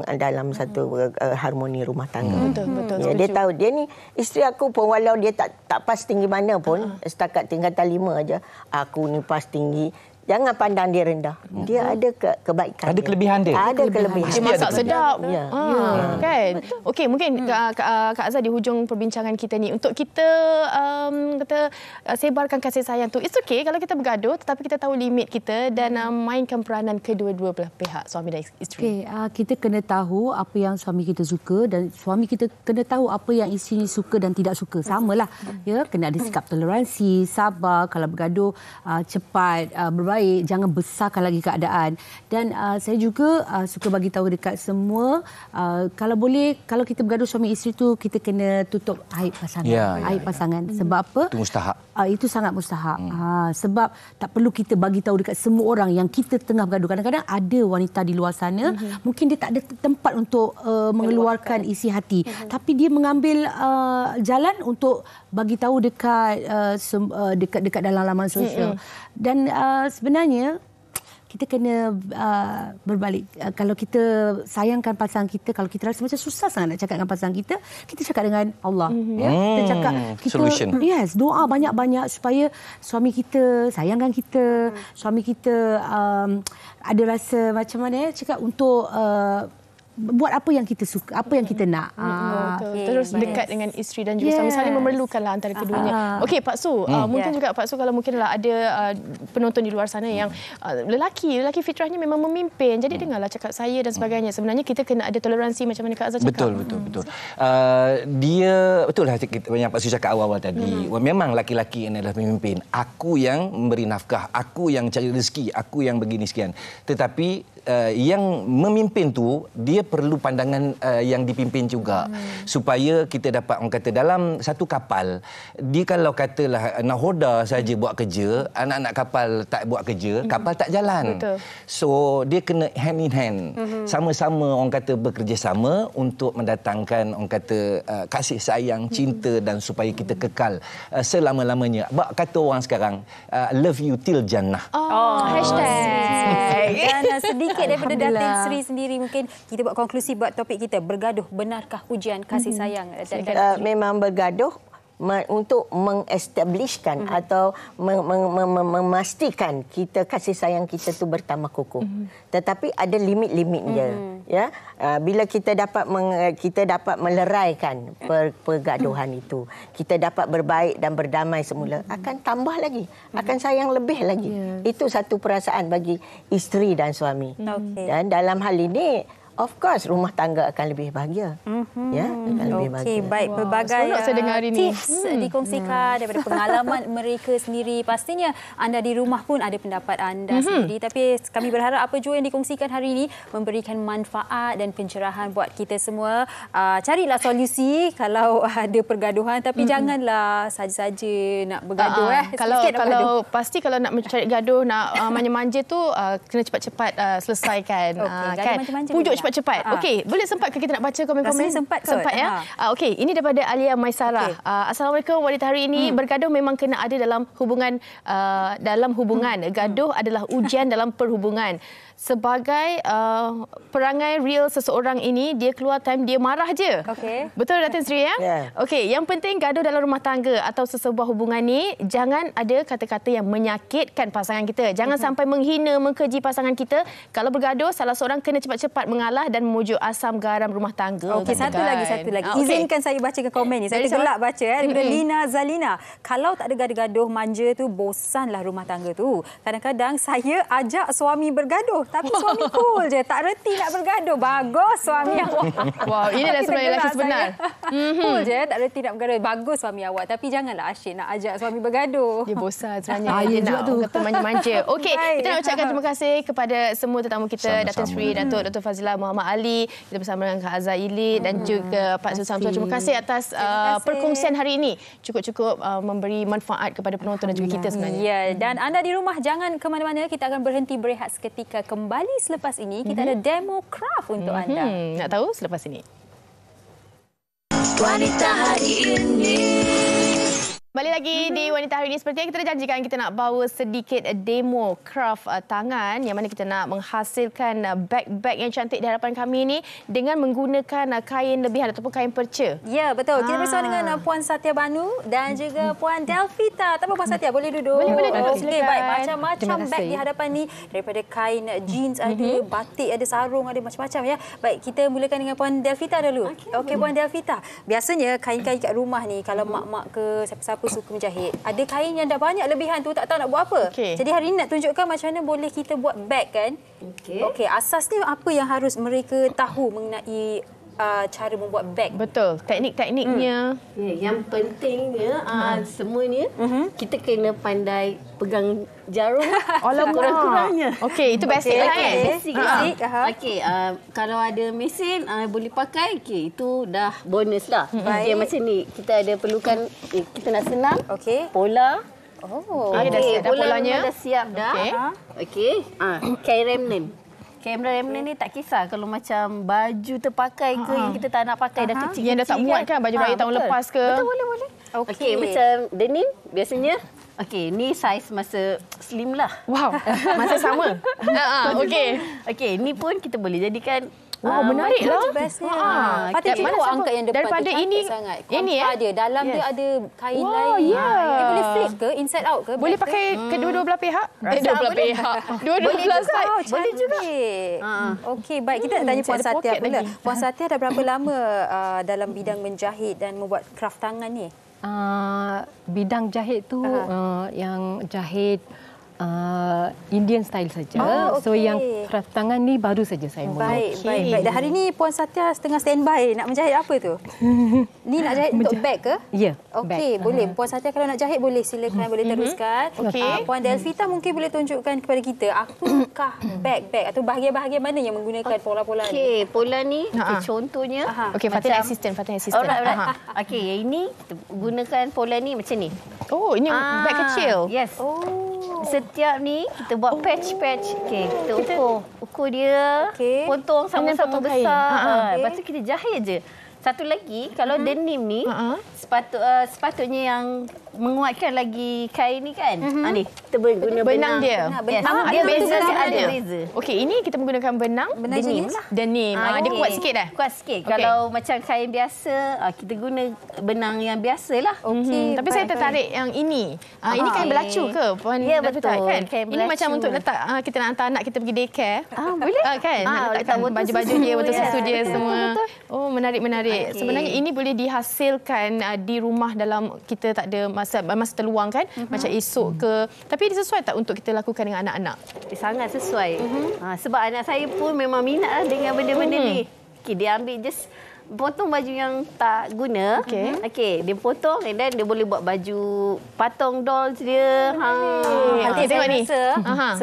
[SPEAKER 10] dalam satu harmoni rumah tangga.
[SPEAKER 3] Betul.
[SPEAKER 10] Dia tahu dia ni isteri aku pun walau dia tak pas tinggi mana pun setakat tingkatan 5 aja aku ni pas tinggi. Jangan pandang dia rendah. Dia ada kebaikan.
[SPEAKER 9] Ada kelebihan dia.
[SPEAKER 10] Ada kelebihan.
[SPEAKER 3] Dia masak sedap.
[SPEAKER 10] Ya.
[SPEAKER 3] Kan? Okey, mungkin Kak Azhar di hujung perbincangan kita ni untuk kita sebarkan kasih sayang tu. It's okay kalau kita bergaduh tetapi kita tahu limit kita dan mainkan peranan kedua-dua belah pihak, suami dan isteri.
[SPEAKER 8] Kita kena tahu apa yang suami kita suka dan suami kita kena tahu apa yang isteri suka dan tidak suka. Samalah. Ya, kena ada sikap toleransi, sabar kalau bergaduh, cepat, berbaik, jangan besarkan lagi keadaan. Dan saya juga suka bagi tahu dekat semua kalau boleh kalau kita bergaduh suami isteri tu kita kena tutup aib pasangan. Aib pasangan. Sebab apa?
[SPEAKER 9] Itu mustahak.
[SPEAKER 8] Itu sangat mustahak. Sebab tak perlu kita bagi tahu dekat semua orang yang kita tengah bergaduh. Kadang-kadang ada wanita di luar sana mungkin dia tak ada tempat untuk mengeluarkan isi hati. Tapi dia mengambil jalan untuk bagi tahu dekat dalam laman sosial. Dan sebenarnya kita kena berbalik. Kalau kita sayangkan pasangan kita, kalau kita rasa macam susah sangat nak cakap dengan pasangan kita, kita cakap dengan Allah. Ya? Kita cakap
[SPEAKER 9] solution.
[SPEAKER 8] Doa banyak-banyak supaya suami kita sayangkan kita, suami kita ada rasa macam mana cakap untuk buat apa yang kita suka, apa yang kita nak.
[SPEAKER 3] Terus dekat dengan isteri dan juga suami, saling memerlukanlah antara keduanya. Okey Pak Su, mungkin juga Pak Su kalau mungkinlah ada penonton di luar sana yang lelaki fitrahnya memang memimpin. Jadi dengarlah cakap saya dan sebagainya. Sebenarnya kita kena ada toleransi macam mana Kak Azhar cakap.
[SPEAKER 9] Betul. Dia betul lah yang Pak Su cakap awal-awal tadi. Memang laki-laki adalah pemimpin. Aku yang memberi nafkah, aku yang cari rezeki, aku yang begini sekian. Tetapi yang memimpin tu dia perlu pandangan yang dipimpin juga supaya kita dapat orang kata dalam satu kapal dia kalau katalah nahoda saja buat kerja, anak-anak kapal tak buat kerja, kapal tak jalan.
[SPEAKER 3] Betul.
[SPEAKER 9] So dia kena hand in hand, sama-sama orang kata bekerjasama untuk mendatangkan orang kata kasih sayang, cinta dan supaya kita kekal selama-lamanya. Kata orang sekarang love you till jannah.
[SPEAKER 2] Hashtag. Dan sedikit daripada Datin Sri sendiri mungkin kita buat konklusi buat topik kita, bergaduh benarkah ujian kasih sayang?
[SPEAKER 10] Memang bergaduh untuk mengestablishkan atau memastikan kita kasih sayang kita tu bertambah kukuh. Tetapi ada limit-limit dia. Ya, bila kita dapat meleraikan pergaduhan itu, kita dapat berbaik dan berdamai semula, akan tambah lagi, akan sayang lebih lagi. Itu satu perasaan bagi isteri dan suami. Dan dalam hal ini of course rumah tangga akan lebih bahagia. Ya, akan lebih bahagia.
[SPEAKER 2] Baik, pelbagai tips dikongsikan daripada pengalaman mereka sendiri. Pastinya anda di rumah pun ada pendapat anda sendiri, tapi kami berharap apa jua yang dikongsikan hari ini memberikan manfaat dan pencerahan buat kita semua. Carilah solusi kalau ada pergaduhan, tapi janganlah saja-saja nak bergaduh.
[SPEAKER 3] Pasti kalau nak mencari gaduh, nak manja-manja tu kena cepat-cepat selesaikan. Kan? Pujuk cepat-cepat. Okey, boleh sempat ke kita nak baca komen-komen?
[SPEAKER 2] Sempat
[SPEAKER 3] ya. Okey, ini daripada Alia Maisarah. Assalamualaikum, wanita hari ini bergaduh memang kena ada dalam hubungan. Gaduh adalah ujian dalam perhubungan. Sebagai perangai real seseorang ini, dia keluar time dia marah je. Betul Datin Sri ya? Okey, yang penting gaduh dalam rumah tangga atau sesebuah hubungan ni jangan ada kata-kata yang menyakitkan pasangan kita. Jangan sampai menghina, mengkeji pasangan kita. Kalau bergaduh, salah seorang kena cepat-cepat mengalah dan memujuk asam garam rumah tangga.
[SPEAKER 2] Okey, satu lagi. Izinkan saya bacakan komen ni. Saya tergelak baca daripada Lina Zalina. Kalau tak ada gaduh-gaduh manja tu, bosanlah rumah tangga tu. Kadang-kadang saya ajak suami bergaduh, tapi suami cool je, tak reti nak bergaduh. Bagus suami awak.
[SPEAKER 3] Wow, ini dah sebenarnya lelaki sebenar.
[SPEAKER 2] Cool je, tak reti nak bergaduh. Bagus suami awak, tapi janganlah asyik nak ajak suami bergaduh.
[SPEAKER 3] Dia bosan sebenarnya. Dia nak kata manja-manja. Okey, kita nak ucapkan terima kasih kepada semua tetamu kita, Datin Sri, Dr. Fazila Muhammad Ali, kita bersama dengan Kak Azaili dan juga Pak Samsul. Terima kasih atas perkongsian hari ini. Cukup-cukup memberi manfaat kepada penonton dan juga kita sebenarnya.
[SPEAKER 2] Ya, dan anda di rumah jangan ke mana-mana. Kita akan berhenti berehat seketika. Kembali selepas ini, kita ada demo craft untuk anda.
[SPEAKER 3] Nak tahu selepas ini.
[SPEAKER 1] Wanita hari ini.
[SPEAKER 3] Balik lagi di Wanita Hari ini. Seperti yang kita dah janjikan, kita nak bawa sedikit demo craft tangan yang mana kita nak menghasilkan beg-beg yang cantik di hadapan kami ini dengan menggunakan kain lebihan ataupun kain perca.
[SPEAKER 2] Ya, betul. Kita bersama dengan Puan Satya Banu dan juga Puan Delvita. Tak apa Puan Satya, boleh duduk?
[SPEAKER 3] Boleh duduk.
[SPEAKER 2] Okey, baik. Macam-macam beg di hadapan ni. Daripada kain jeans ada, batik ada, sarung ada, macam-macam ya. Baik, kita mulakan dengan Puan Delvita dulu. Okey, Puan Delvita. Biasanya kain-kain kat rumah ni, kalau mak-mak ke siapa-siapa suka menjahit, ada kain yang dah banyak lebihan tu, tak tahu nak buat apa. Jadi hari ini nak tunjukkan macam mana boleh kita buat beg kan. Okey, asasnya apa yang harus mereka tahu mengenai cara membuat beg?
[SPEAKER 3] Betul, teknik-tekniknya.
[SPEAKER 13] Yang pentingnya semuanya kita kena pandai pegang jarum. Kurang-kurangnya.
[SPEAKER 3] Okey, itu basic lah kan?
[SPEAKER 13] Basic. Okey, kalau ada mesin boleh pakai, okey, itu dah bonus lah. Okey, macam ni kita ada perlukan, kita nak senang.
[SPEAKER 2] Okey.
[SPEAKER 13] Pola.
[SPEAKER 3] Okey, dah polanya.
[SPEAKER 13] Dah siap dah. Okey. Kain remnant. Kamera remnant ni tak kisah kalau macam baju terpakai ke yang kita tak nak pakai dah kecil-kecil.
[SPEAKER 3] Yang dah tak muat kan baju raya tahun lepas ke?
[SPEAKER 13] Betul, boleh. Okey, macam denim biasanya. Okey, ni saiz masa slim lah.
[SPEAKER 3] Wow, masa sama.
[SPEAKER 13] Okey, ni pun kita boleh jadikan.
[SPEAKER 3] Wow, menarik lah.
[SPEAKER 2] Bestnya. Patut cuba angkat yang depan
[SPEAKER 3] daripada
[SPEAKER 2] tu.
[SPEAKER 3] Ini
[SPEAKER 2] sangat.
[SPEAKER 3] Ini ya.
[SPEAKER 2] Dia dalam dia ada kain lain. Dia boleh flip ke? Inside out ke?
[SPEAKER 3] Boleh pakai kedua-dua belah pihak? Dua-dua belah pihak. Dua-dua belah side.
[SPEAKER 2] Boleh juga. Okey, baik. Kita nak tanya Puan Satya pula. Puan Satya dah berapa lama dalam bidang menjahit dan membuat kraft tangan ni?
[SPEAKER 14] Bidang jahit tu yang jahit Indian style saja. So yang craft tangan ni baru saja saya mula.
[SPEAKER 2] Baik. Dan hari ni Puan Satya setengah standby nak menjahit apa tu? Ni nak jahit untuk beg ke?
[SPEAKER 14] Ya.
[SPEAKER 2] Okey, boleh. Puan Satya kalau nak jahit boleh silakan, boleh teruskan. Puan Delvita mungkin boleh tunjukkan kepada kita apakah beg atau bahagian-bahagian mana yang menggunakan pola-pola ni?
[SPEAKER 13] Okey, pola ni contohnya.
[SPEAKER 3] Okey, Fatin assistant.
[SPEAKER 13] Alright. Okey, yang ini kita gunakan pola ni macam ni.
[SPEAKER 3] Oh, ini beg kecil.
[SPEAKER 13] Yes. Setiap ni kita buat patch. Okey, kita ukur dia. Potong sama-sama besar. Lepas tu kita jahit je. Satu lagi, kalau denim ni sepatutnya yang menguatkan lagi kain ni kan. Ni kita guna benang
[SPEAKER 3] dia.
[SPEAKER 13] Dia beza ada beza.
[SPEAKER 3] Okey, ini kita menggunakan benang
[SPEAKER 13] denim lah.
[SPEAKER 3] Denim. Dia kuat sikit dah.
[SPEAKER 13] Kuat sikit. Kalau macam kain biasa, kita guna benang yang biasalah.
[SPEAKER 3] Tapi saya tertarik yang ini. Ini kain belacu ke?
[SPEAKER 13] Ya, betul
[SPEAKER 3] kan?
[SPEAKER 13] Kain
[SPEAKER 3] ini macam untuk letak kita nak hantar anak kita pergi daycare.
[SPEAKER 13] Boleh
[SPEAKER 3] kan? Nak letakkan baju-baju dia, botol susu dia semua. Oh, menarik.
[SPEAKER 13] Okey.
[SPEAKER 3] Sebenarnya ini boleh dihasilkan di rumah dalam kita tak ada masa terluang kan. Macam esok ke. Tapi dia sesuai tak untuk kita lakukan dengan anak-anak?
[SPEAKER 13] Sangat sesuai. Sebab anak saya pun memang minat lah dengan benda-benda ni. Okay, dia ambil just potong baju yang tak guna. Okey, dia potong and then dia boleh buat baju patung dolls dia.
[SPEAKER 2] Nanti saya rasa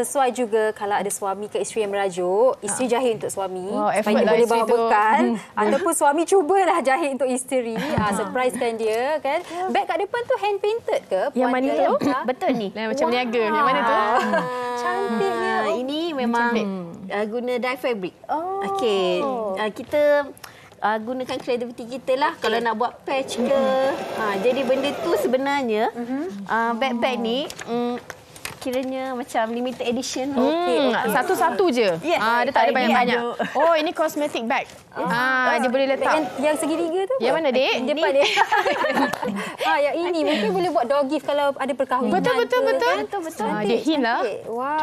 [SPEAKER 2] sesuai juga kalau ada suami ke isteri yang merajuk, isteri jahit untuk suami supaya dia boleh bawa bekal, ataupun suami cubalah jahit untuk isteri, surprisekan dia kan. Beg kat depan tu hand painted ke?
[SPEAKER 3] Yang mana tu?
[SPEAKER 13] Betul ni.
[SPEAKER 3] Macam niaga. Yang mana tu?
[SPEAKER 13] Cantiknya. Ini memang guna dye fabric. Okey, kita gunakan kreativiti kita lah kalau nak buat patch ke. Jadi benda tu sebenarnya bag-bag ni kiranya macam limited edition.
[SPEAKER 3] Satu-satu je. Dia tak ada banyak-banyak. Oh, ini cosmetic bag. Dia boleh letak.
[SPEAKER 2] Yang segitiga tu?
[SPEAKER 3] Yang mana, Dek?
[SPEAKER 2] Depan dia. Yang ini mungkin boleh buat door gift kalau ada perkahwinan.
[SPEAKER 3] Betul. Dia hint lah.
[SPEAKER 2] Wow.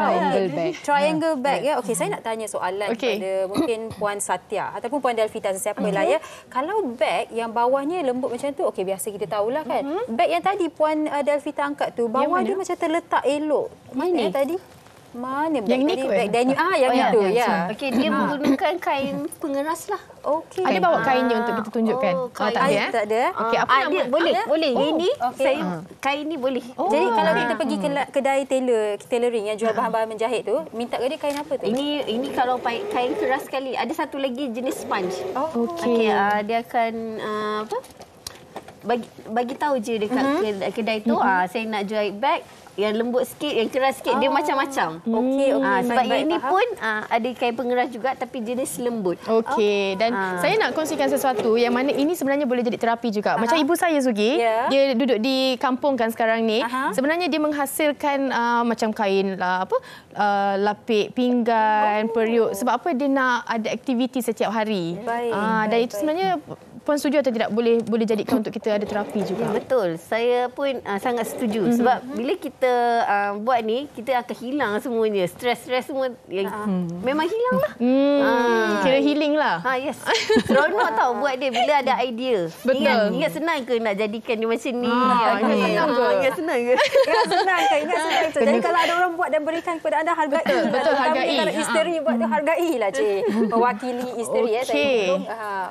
[SPEAKER 2] Triangle bag ya. Okey, saya nak tanya soalan kepada mungkin Puan Satya ataupun Puan Delvita, sesiapa lah ya. Kalau bag yang bawahnya lembut macam tu, okey biasa kita tahulah kan. Bag yang tadi Puan Delvita angkat tu, bawah dia macam terletak elok. Mana tadi? Mana
[SPEAKER 3] yang
[SPEAKER 2] ni bag denim? Yang itu ya.
[SPEAKER 13] Okey, dia menggunakan kain pengeras lah.
[SPEAKER 2] Okey.
[SPEAKER 3] Ada bawa kainnya untuk kita tunjukkan?
[SPEAKER 2] Tak ada. Tak ada.
[SPEAKER 3] Okey, apa nama?
[SPEAKER 13] Boleh. Ini saya kain ni boleh.
[SPEAKER 2] Jadi kalau kita pergi ke kedai tailoring yang jual bahan-bahan menjahit tu, minta ke dia kain apa tu?
[SPEAKER 13] Ini kalau kain keras sekali. Ada satu lagi jenis sponge.
[SPEAKER 3] Okey.
[SPEAKER 13] Dia akan bagi tahu je dekat kedai tu, saya nak jual bag yang lembut sikit, yang keras sikit, dia macam-macam.
[SPEAKER 2] Okey.
[SPEAKER 13] Sebab ini pun ada kain pengeras juga tapi jenis lembut.
[SPEAKER 3] Okey, dan saya nak kongsikan sesuatu yang mana ini sebenarnya boleh jadi terapi juga. Macam ibu saya Sugi, dia duduk di kampung kan sekarang ni. Sebenarnya dia menghasilkan macam kain lapik pinggan, periuk. Sebab apa? Dia nak ada aktiviti setiap hari. Dan itu sebenarnya Puan setuju atau tidak boleh jadikan untuk kita ada terapi juga?
[SPEAKER 13] Betul. Saya pun sangat setuju. Sebab bila kita buat ni, kita akan hilang semuanya. Stres-stres semua memang hilang lah.
[SPEAKER 3] Kira healing lah.
[SPEAKER 13] Yes. Seronok tau buat dia bila ada idea.
[SPEAKER 3] Betul.
[SPEAKER 13] Ingat senang ke nak jadikan dia macam ni?
[SPEAKER 2] Ingat senang ke? Jadi kalau ada orang buat dan berikan kepada anda, hargai.
[SPEAKER 3] Betul, hargai.
[SPEAKER 2] Kalau isteri buat tu, hargailah cik. Mewakili isteri.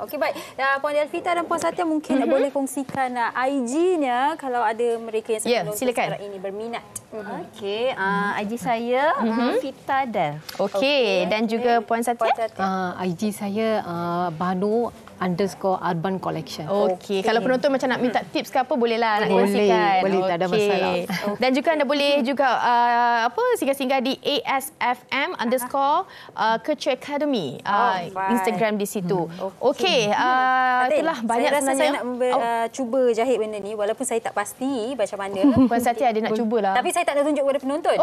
[SPEAKER 2] Okey, baik. Puan Delvita dan Puan Satya mungkin boleh kongsikan IG-nya kalau ada mereka yang sedang sekarang ini berminat.
[SPEAKER 13] Okey, IG saya Vita Del.
[SPEAKER 3] Okey, dan juga Puan Satya?
[SPEAKER 14] IG saya Banu_Urban Collection.
[SPEAKER 3] Okey, kalau penonton macam nak minta tips ke apa, bolehlah nak kongsikan.
[SPEAKER 14] Boleh, tak ada masalah.
[SPEAKER 3] Dan juga anda boleh juga singgah-singgah di ASFM_Culture Academy. Instagram di situ. Okey, itulah banyak
[SPEAKER 2] saya rasa
[SPEAKER 3] sebenarnya.
[SPEAKER 2] saya nak cuba jahit benda ni walaupun saya tak pasti macam mana.
[SPEAKER 3] Puan Satya ada nak cubalah.
[SPEAKER 2] Tapi saya tak nak tunjuk kepada penonton.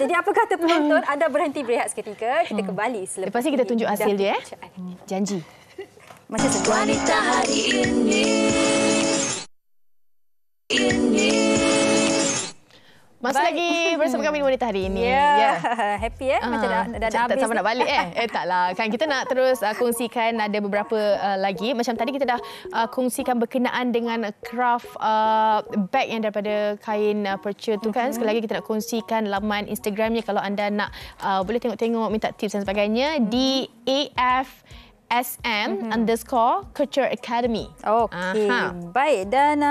[SPEAKER 2] Jadi apa kata penonton? Anda berhenti berehat seketika. Kita kembali selepas
[SPEAKER 3] lepas ni kita tunjuk hasil dia. Janji.
[SPEAKER 2] Macam
[SPEAKER 1] wanita hari ini.
[SPEAKER 3] Masih lagi bersama kami di Wanita Hari ini.
[SPEAKER 2] Happy macam dah
[SPEAKER 3] tak
[SPEAKER 2] habis.
[SPEAKER 3] sama nak balik taklah. Kan kita nak terus kongsikan ada beberapa lagi. Macam tadi kita dah kongsikan berkenaan dengan craft bag yang daripada kain perca tu kan. Sekali lagi kita nak kongsikan laman Instagramnya kalau anda nak boleh tengok-tengok, minta tips dan sebagainya di AFSM_Culture Academy.
[SPEAKER 2] Okey. Baik, dan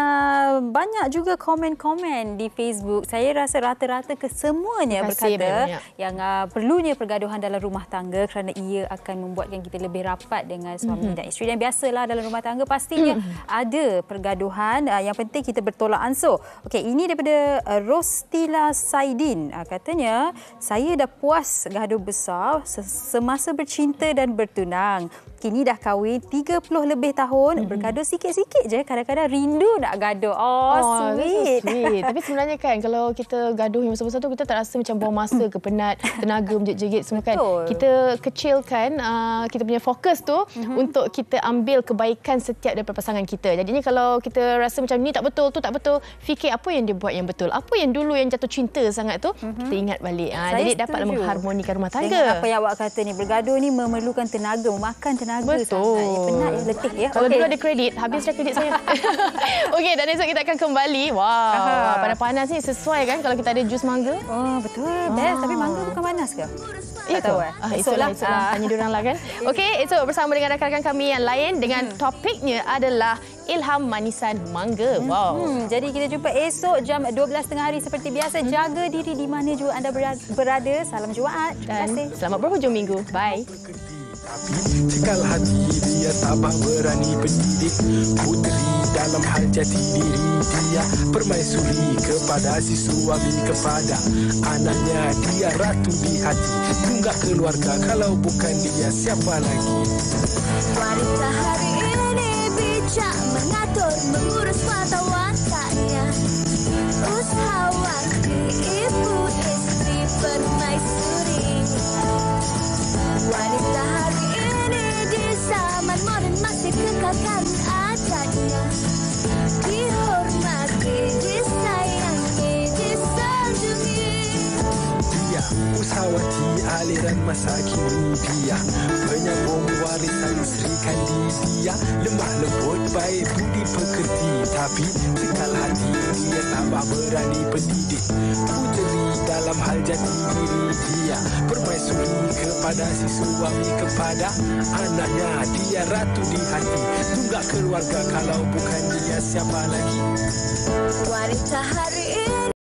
[SPEAKER 2] banyak juga komen-komen di Facebook. Saya rasa rata-rata kesemuanya berkata yang perlunya pergaduhan dalam rumah tangga kerana ia akan membuatkan kita lebih rapat dengan suami dan isteri. Dan biasalah dalam rumah tangga pastinya ada pergaduhan. Yang penting kita bertolak ansur. Okey, ini daripada Rostila Saidin. Katanya, saya dah puas gaduh besar semasa bercinta dan bertunang. Kini dah kahwin 30 lebih tahun, bergaduh sikit-sikit je. Kadang-kadang rindu nak gaduh. Sweet.
[SPEAKER 3] Tapi sebenarnya kan, kalau kita gaduh yang besar-besar tu, kita tak rasa macam buang masa ke, penat, tenaga menjerit-jerit semua kan. Kita kecilkan kita punya fokus tu untuk kita ambil kebaikan setiap daripada pasangan kita. Jadinya kalau kita rasa macam ni tak betul, tu tak betul, fikir apa yang dia buat yang betul. Apa yang dulu yang jatuh cinta sangat tu, kita ingat balik. Jadi dapatlah mengharmonikan rumah tangga.
[SPEAKER 2] Dengan apa yang awak kata ni, bergaduh ni memerlukan tenaga, memakan tenaga tenaga sangat. Penat ya, letih ya.
[SPEAKER 3] Kalau dulu ada kredit, habis dah kredit saya. Okey, dan esok kita akan kembali. Wah, panas-panas ni sesuai kan kalau kita ada jus mangga?
[SPEAKER 2] Oh, betul. Best. Tapi mangga bukan panas ke?
[SPEAKER 3] Ya
[SPEAKER 2] tak tahu.
[SPEAKER 3] Esoklah. Tanya diorang lah kan. Okey, esok bersama dengan rakan-rakan kami yang lain dengan topiknya adalah ilham manisan mangga. Wow.
[SPEAKER 2] Jadi kita jumpa esok jam 12 tengah hari seperti biasa. Jaga diri di mana juga anda berada. Salam Jumaat. Terima kasih.
[SPEAKER 3] Selamat berhujung minggu. Bye.
[SPEAKER 15] Cekal hati dia tabah berani pendidik puteri dalam hal jati diri dia permaisuri kepada si suami kepada anaknya dia ratu di hati tunggak keluarga kalau bukan dia siapa lagi.
[SPEAKER 1] Wanita hari ini bijak mengatur mengurus mata wataknya usahawati ibu istri permaisuri. Wanita hari ini di zaman modern masih kekalkan adatnya dihormati, disayangi, disanjungi.
[SPEAKER 15] Dia usahawati aliran masa kini dia penyambung warisan Sri Kandi dia lemah lembut baik budi pekerti tapi cekal hati dia tabah berani pendidik puteri dalam hal jati diri dia permaisuri kepada si suami kepada anaknya dia ratu di hati tunggak keluarga kalau bukan dia siapa lagi.
[SPEAKER 1] Wanita hari